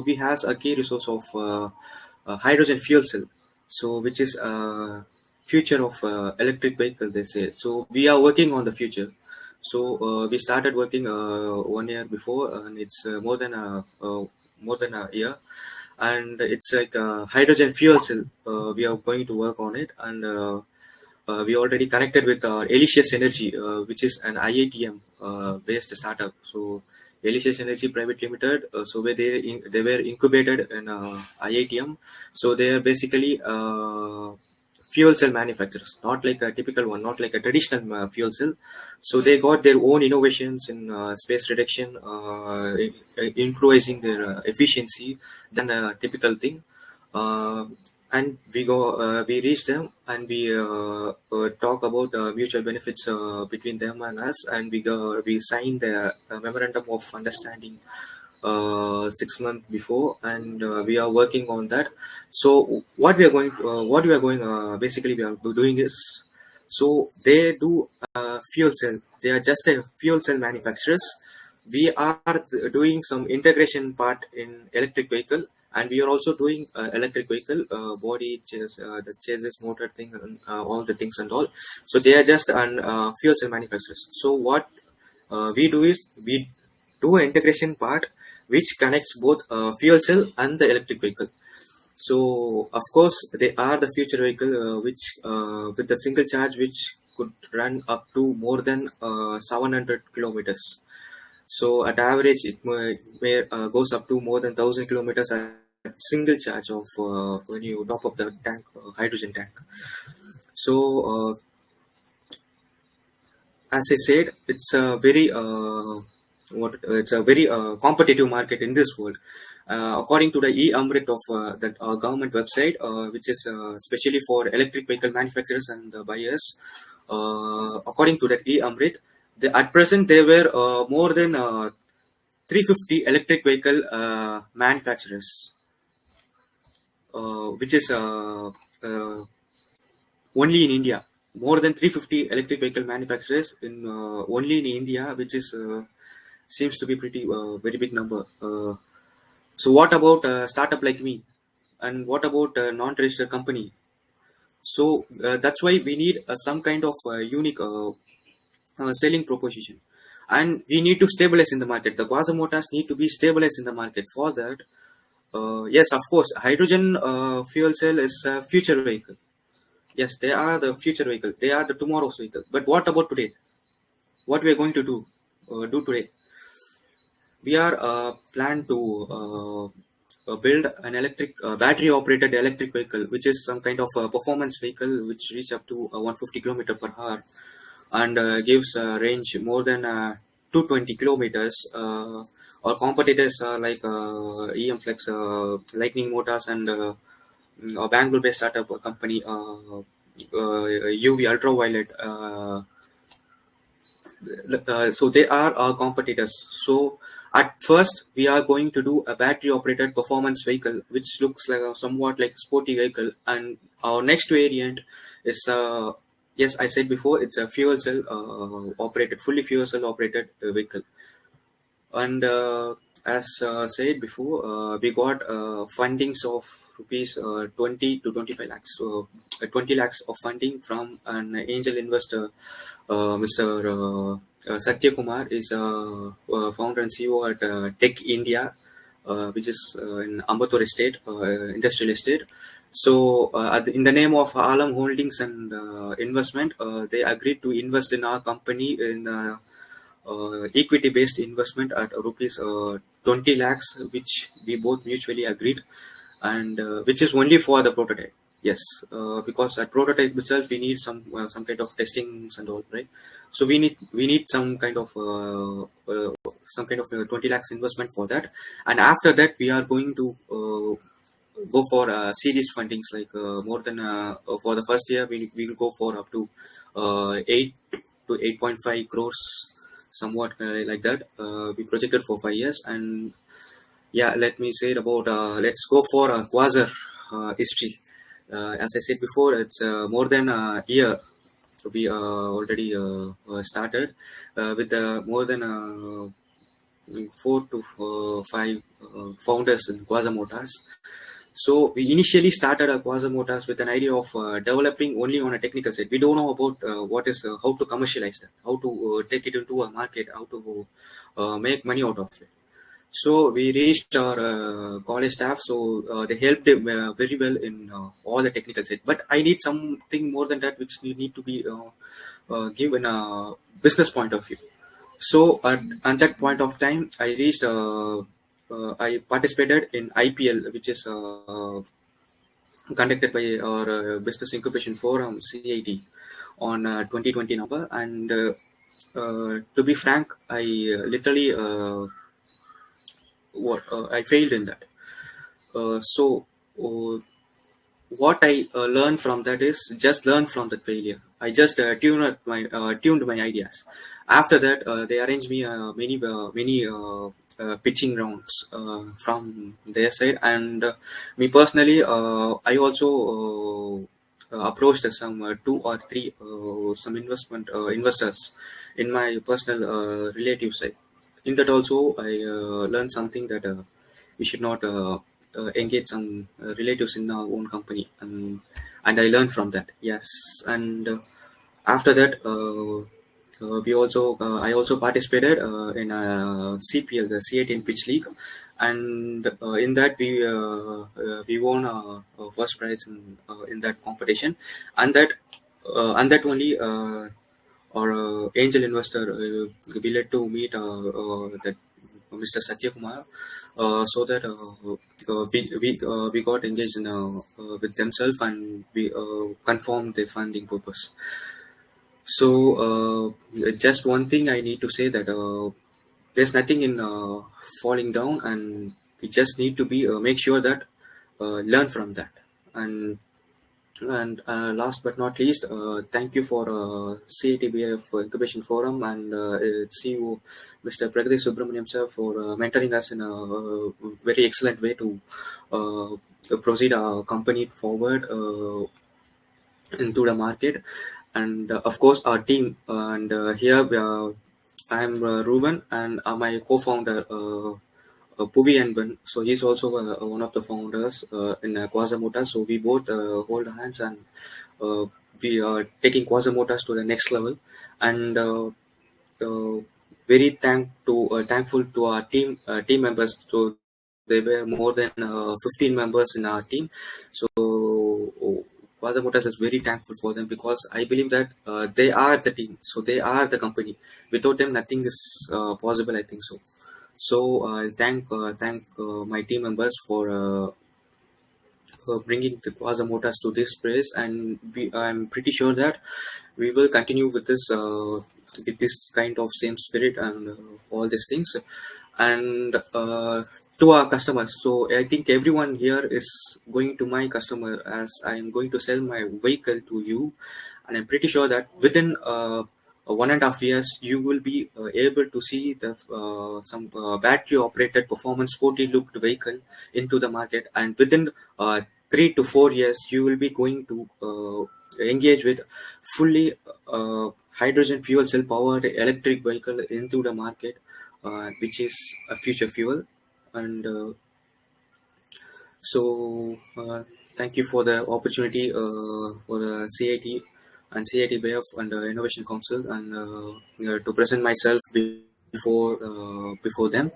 we has a key resource of hydrogen fuel cell. So which is future of electric vehicle, they say. So we are working on the future. So we started working 1 year before, and it's more than a year. And it's like a hydrogen fuel cell. We are going to work on it, and we already connected with Elysius Energy, which is an IATM based startup. So Elysius Energy Private Limited. So where they were incubated in IATM. So they are basically fuel cell manufacturers, not like a typical one, not like a traditional fuel cell. So they got their own innovations in space reduction, improvising their efficiency than a typical thing. And we reached them, and we talk about mutual benefits between them and us, and we signed the memorandum of understanding 6 months before, and we are working on that. So what we are going basically we are doing is, so they do fuel cell. They are just a fuel cell manufacturers. We are doing some integration part in electric vehicle, and we are also doing electric vehicle body, the chassis, motor thing, and all the things and all. So they are just an fuel cell manufacturers. So what we do is we do an integration part which connects both fuel cell and the electric vehicle. So of course they are the future vehicle which with the single charge which could run up to more than 700 kilometers. So at average it may goes up to more than 1,000 kilometers at single charge of when you top up the tank, hydrogen tank. So as I said, it's a very competitive market in this world. According to the e-Amrit of the government website, which is especially for electric vehicle manufacturers and buyers, according to that e-Amrit, At present, there were more than 350 electric vehicle manufacturers, which is only in India. More than 350 electric vehicle manufacturers in only in India, which is seems to be pretty very big number. So what about a startup like me, and what about a non-registered company? So that's why we need some kind of unique selling proposition, and we need to stabilize in the market. The Quasar Motors need to be stabilized in the market. For that, yes, of course, hydrogen fuel cell is a future vehicle. Yes, they are the future vehicle. They are the tomorrow's vehicle. But what about today? What we are going to do today? We are planned to build an electric battery operated electric vehicle, which is some kind of performance vehicle which reach up to 150 kilometer per hour, and gives range more than 220 kilometers. Our competitors are like EM Flex, Lightning Motors, and a Bangalore-based startup company, UV Ultraviolet. So they are our competitors. So at first, we are going to do a battery-operated performance vehicle, which looks like somewhat like sporty vehicle. And our next variant is, yes, I said before, it's a fuel cell operated, fully fuel cell operated vehicle. And as said before, we got fundings of rupees 20 to 25 lakhs. So 20 lakhs of funding from an angel investor, Mr. Satya Kumar is founder and CEO at Tech India, which is in Ambattur Estate, industrial estate. So, in the name of Alam Holdings and investment, they agreed to invest in our company in equity-based investment at rupees 20 lakhs, which we both mutually agreed, and which is only for the prototype. Yes, because at prototype itself we need some kind of testings and all, right? So we need some kind of 20 lakhs investment for that, and after that we are going to go for series fundings, like more than for the first year we will go for up to 8 to 8.5 crores, somewhat like that. We projected for 5 years. And yeah, let me say it about let's go for Quasar history. As I said before, it's more than a year we already started with more than 4 to 5 founders in Quasar Motors. So we initially started Quasar Motors with an idea of developing only on a technical side. We don't know about what is how to commercialize that, how to take it into a market, how to make money out of it. So we reached our college staff, so they helped him very well in all the technical side. But I need something more than that, which need to be given a business point of view. So at that point of time, I participated in IPL, which is conducted by our Business Incubation Forum, CIT, on 2020 November. And to be frank, I literally I failed in that. So what I learned from that is just learn from that failure. I just tuned my ideas. After that, they arranged me many pitching rounds from their side, and me personally, I also approached some 2 or 3 some investors in my personal relative side. In that also, I learned something that we should not engage some relatives in our own company, and I learned from that. Yes, and after that, I also participated in a CPL, the C18 Pitch League, and in that we won first prize in that competition, and that only. Our angel investor we led to meet that Mr. Satya Kumar, so that we got engaged in with themselves, and we confirmed the funding purpose. So just one thing I need to say, that there's nothing in falling down, and we just need to be make sure that learn from that, and And last but not least, thank you for CATBF Incubation Forum and its CEO, Mr. Pragati Subramaniam sir, for mentoring us in a very excellent way to proceed our company forward into the market. And of course, our team. And here I'm Ruben, and my co-founder. Puvi and Ben. So he's also one of the founders in Quasar Motors. So we both hold hands, and we are taking Quasar Motors to the next level. And very thankful to our team members. So there were more than 15 members in our team. So Quasar Motors is very thankful for them, because I believe that they are the team. So they are the company. Without them, nothing is possible, I think so. So I thank my team members for bringing the Quasar Motors to this place, and I'm pretty sure that we will continue with this kind of same spirit and all these things. And to our customers, so I think everyone here is going to my customer, as I'm going to sell my vehicle to you, and I'm pretty sure that within 1.5 years, you will be able to see the some battery operated performance sporty looked vehicle into the market, and within 3 to 4 years you will be going to engage with fully hydrogen fuel cell powered electric vehicle into the market, which is a future fuel. And so thank you for the opportunity for the CAT and CATBF and the Innovation Council, and to present myself before them.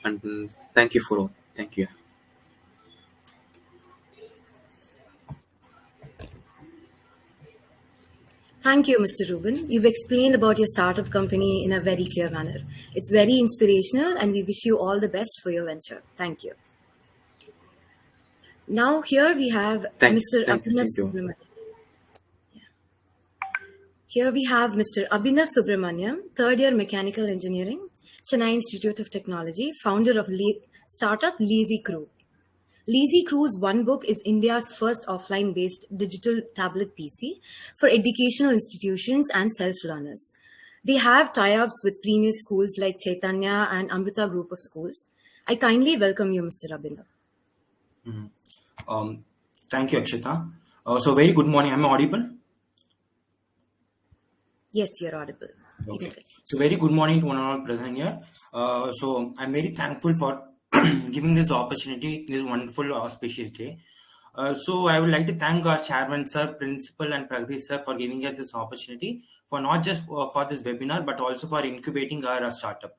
And thank you for all. Thank you. Thank you, Mr. Rubin. You've explained about your startup company in a very clear manner. It's very inspirational, and we wish you all the best for your venture. Thank you. Now, here we have Mr. Abhinav Subramaniam. Here we have Mr. Abhinav Subramaniam, third year mechanical engineering, Chennai Institute of Technology, founder of startup Lazy Crew. Lazy Crew's One Book is India's first offline-based digital tablet PC for educational institutions and self-learners. They have tie-ups with premier schools like Chaitanya and Amrita Group of Schools. I kindly welcome you, Mr. Abhinav. Thank you, Akshita. So very good morning. Am I audible? Yes, you're audible. Okay. So very good morning to one and all present here. So I'm very thankful for giving this opportunity, this wonderful auspicious day. So I would like to thank our chairman, sir, principal, and Pragati sir for giving us this opportunity for not just for this webinar, but also for incubating our startup.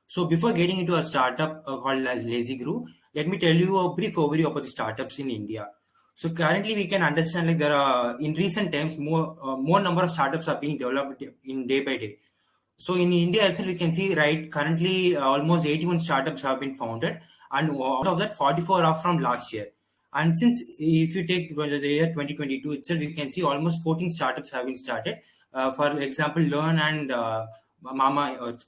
So before getting into a startup called as Lazy Crew, let me tell you a brief overview about the startups in India. So currently we can understand like there are in recent times more number of startups are being developed in day by day. So in India itself we can see currently almost 81 startups have been founded, and out of that 44 are from last year. And since if you take the year 2022 itself, you can see almost 14 startups have been started. For example, Learn and Mama Earth.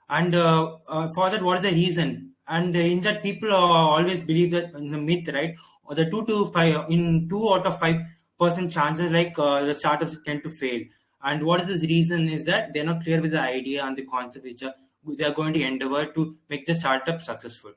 And for that, what is the reason? And in that, people always believe that in the myth, right? Or the 2 out of 5% chances, the startups tend to fail. And what is this reason is that they're not clear with the idea and the concept which they are going to endeavor to make the startup successful.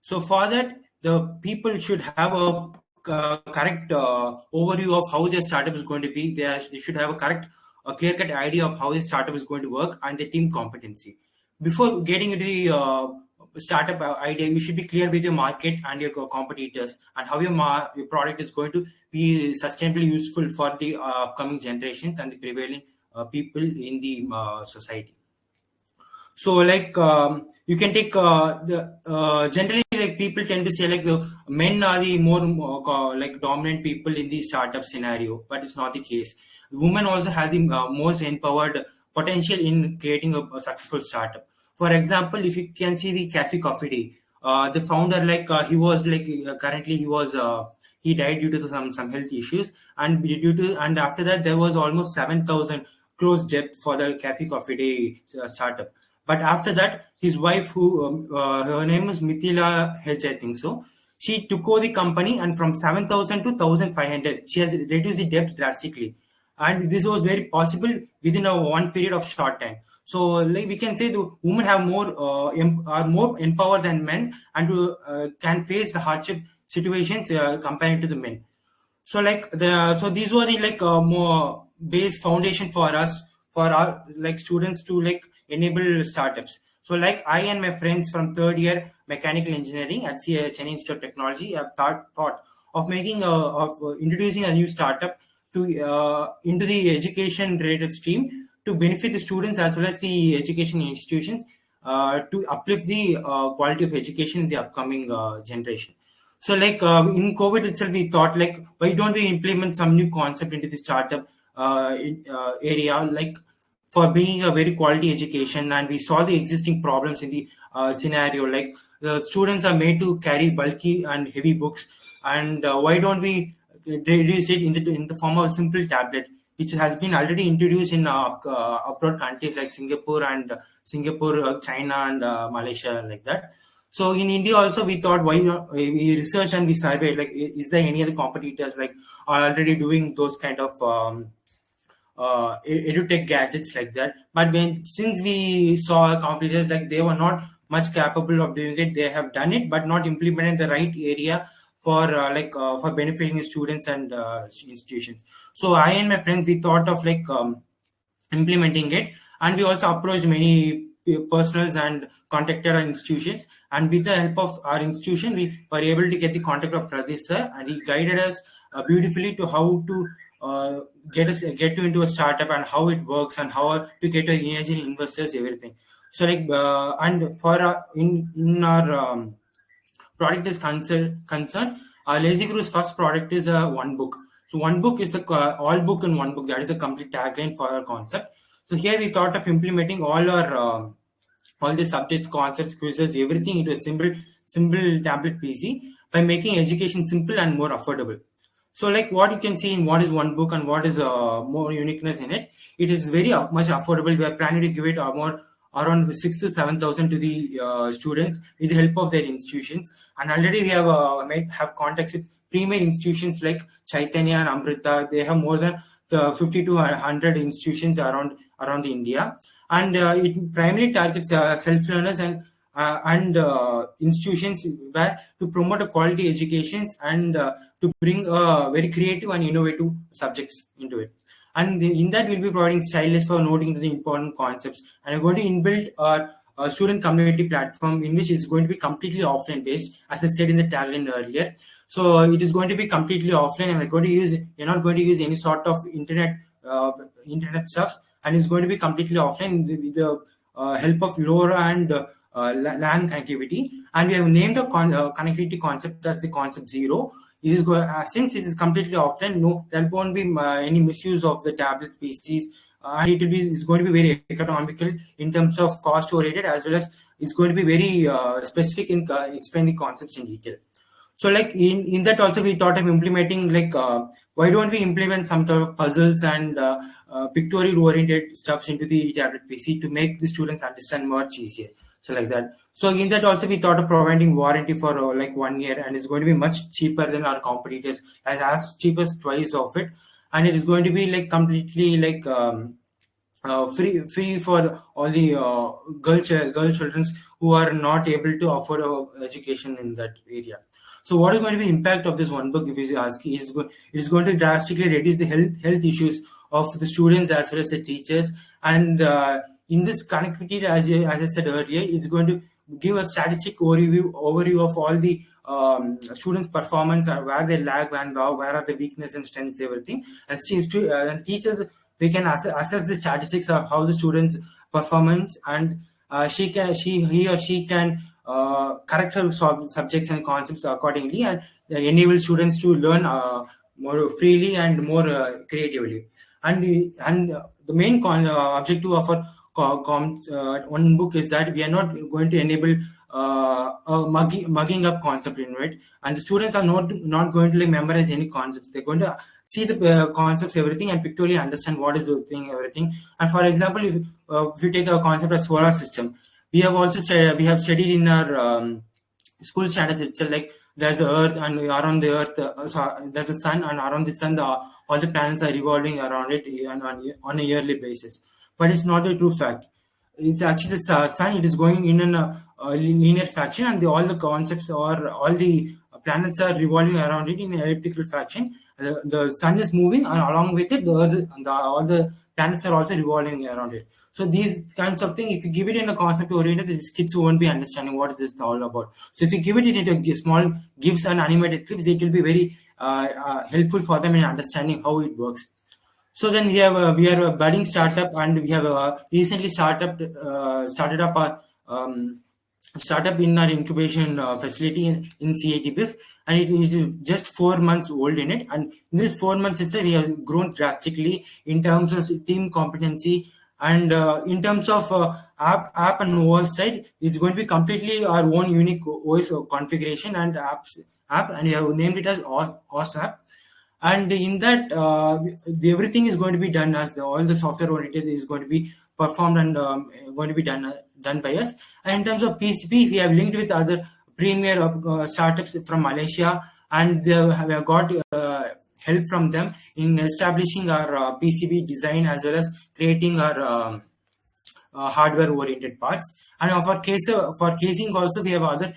So for that, the people should have a correct overview of how their startup is going to be. They should have a clear-cut idea of how the startup is going to work and the team competency. Before getting into the startup idea, you should be clear with your market and your competitors and how your product is going to be sustainably useful for the upcoming generations and the prevailing people in the society. So you can take generally people tend to say the men are the more dominant people in the startup scenario, but it's not the case. Women also have the most empowered potential in creating a successful startup. For example, if you can see the Cafe Coffee Day, the founder he was currently he died due to some health issues, and after that there was almost 7,000 crores debt for the Cafe Coffee Day startup. But after that, his wife, her name is Mithila Hedge, I think so. She took over the company, and from 7,000 to 1,500, she has reduced the debt drastically. And this was very possible within a one period of short time. So, like we can say, the women have are more empowered than men, and can face the hardship situations compared to the men. So, these were the more base foundation for us, for our students to enable startups. So, I and my friends from third year mechanical engineering at Chennai Institute of Technology have thought of introducing a new startup to into the education related stream to benefit the students as well as the education institutions, to uplift the quality of education in the upcoming generation. So, in COVID itself, we thought, why don't we implement some new concept into the startup area, for being a very quality education. And we saw the existing problems in the scenario, the students are made to carry bulky and heavy books, and why don't we reduce it in the form of a simple tablet, which has been already introduced in abroad countries like Singapore, China, and Malaysia, like that. So in India also, we thought, why not, we researched and we surveyed, is there any other competitors are already doing those kind of edutech gadgets like that. But since we saw competitors, they were not much capable of doing it, they have done it but not implemented the right area for for benefiting the students and institutions. So I and my friends, we thought of implementing it, and we also approached many personals and contacted our institutions, and with the help of our institution, we were able to get the contact of Pradesh sir, and he guided us beautifully to how to get to into a startup and how it works and how to get to engaging investors, everything. So and for in our product is concerned, Lazy Guru's first product is one book. So one book is the all book in one book. That is a complete tagline for our concept. So here we thought of implementing all our all the subjects, concepts, quizzes, everything into a simple tablet PC by making education simple and more affordable. So what you can see in what is one book and what is more uniqueness in it, it is very much affordable. We are planning to give it around 6,000 to 7,000 to the students with the help of their institutions. And already we have contacts with pre-made institutions like Chaitanya and Amrita. They have more than 50 to 100 institutions around India. And it primarily targets self-learners and institutions where to promote a quality educations and to bring very creative and innovative subjects into it. And in that, we'll be providing stylus for noting the important concepts. And we're going to inbuild our student community platform, in which is going to be completely offline based, as I said in the tagline earlier. So it is going to be completely offline, and you're not going to use any sort of internet stuff, and it's going to be completely offline with the help of LoRa and LAN connectivity. And we have named a connectivity concept as the concept 0. It is since it is completely offline, there won't be any misuse of the tablets, PCs, and it's going to be very economical in terms of cost oriented, as well as it's going to be very specific in explaining the concepts in detail. So in that also, we thought of implementing why don't we implement some sort of puzzles and pictorial oriented stuffs into the tablet PC to make the students understand much easier. So like that. So in that also, we thought of providing warranty for 1 year, and it's going to be much cheaper than our competitors, as cheap as twice of it. And it is going to be completely free for all the girl children who are not able to afford education in that area. So what is going to be the impact of this one book, if you ask? It is going to drastically reduce the health issues of the students as well as the teachers. And in this connectivity, as I said earlier, it's going to give a statistic overview of all the students' performance, where they lag, and where are the weakness and strengths, everything. And teachers, they can assess the statistics of how the students' performance, and he or she can correct her subjects and concepts accordingly, and enable students to learn more freely and more creatively. And the main objective of our one book is that we are not going to enable a mugging up concept in it, and the students are not going to memorize any concepts. They're going to see the concepts, everything, and pictorially understand what is the thing, everything. And for example, if you take a concept of solar system, we have studied in our school standards itself, there's the Earth, and around the Earth, there's the Sun, and around the Sun, all the planets are revolving around it on a yearly basis. But it's not a true fact. It's actually the Sun. It is going in a linear fashion, and all the concepts or all the planets are revolving around it in an elliptical fashion. The Sun is moving, and along with it, the Earth and all the planets are also revolving around it. So these kinds of things, if you give it in a concept oriented, the kids won't be understanding what is this all about. So if you give it into small GIFs and animated clips, it will be very helpful for them in understanding how it works. So then we are a budding startup, and we have recently started up our startup in our incubation facility in CIT-BIF, and it is just 4 months old in it. And in this 4 months itself, we have grown drastically in terms of team competency, and in terms of app and OS side, it's going to be completely our own unique OS configuration and app, and we have named it as OS app. And in that, everything is going to be done as all the software oriented is going to be performed and going to be done by us. And in terms of PCB, we have linked with other premier startups from Malaysia, and we have got help from them in establishing our PCB design as well as creating our hardware-oriented parts. And for casing also, we have other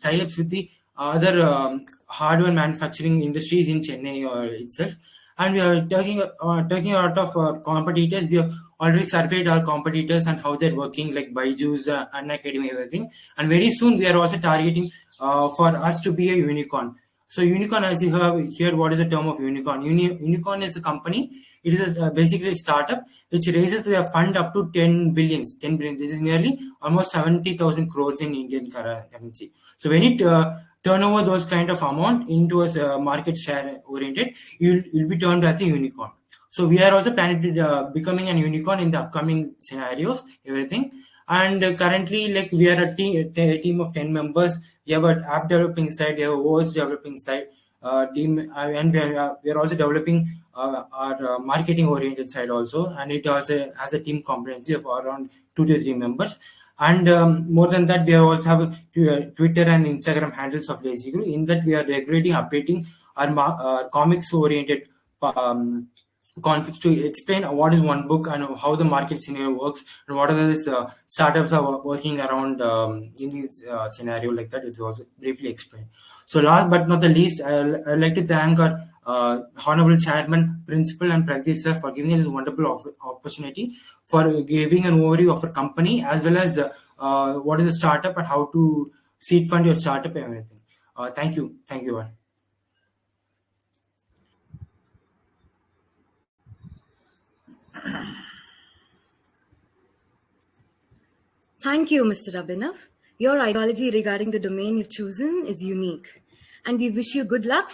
tie-ups with the other hardware manufacturing industries in Chennai itself. And we are talking out of our competitors. We have already surveyed our competitors and how they're working, like Byju's, Unacademy, everything. And very soon we are also targeting for us to be a unicorn. So unicorn, as you have heard, what is the term of unicorn? Unicorn is a company. It is basically a startup which raises a fund up to 10 billion. This is nearly almost 70,000 crores in Indian currency. So when it turn over those kind of amount into a market share oriented, you'll be termed as a unicorn. So we are also planning to becoming a unicorn in the upcoming scenarios, everything. And currently, like, we are a team of 10 members. We have an app developing side, we have a OS developing side team, and we are also developing our marketing oriented side also. And it also has a team competency of around 2 to 3 members. And more than that, we also have Twitter and Instagram handles of Lazy Guru. In that, we are regularly updating our comics oriented concepts to explain what is one book and how the market scenario works, and what are the startups are working around in this scenario like that. It's also briefly explained. So last but not the least, I'd like to thank our Honorable Chairman, Principal, and Pragdeep sir for giving us this wonderful opportunity, for giving an overview of our company, as well as what is a startup and how to seed fund your startup and everything. Thank you all. Thank you, Mr. Abhinav. Your ideology regarding the domain you've chosen is unique, and we wish you good luck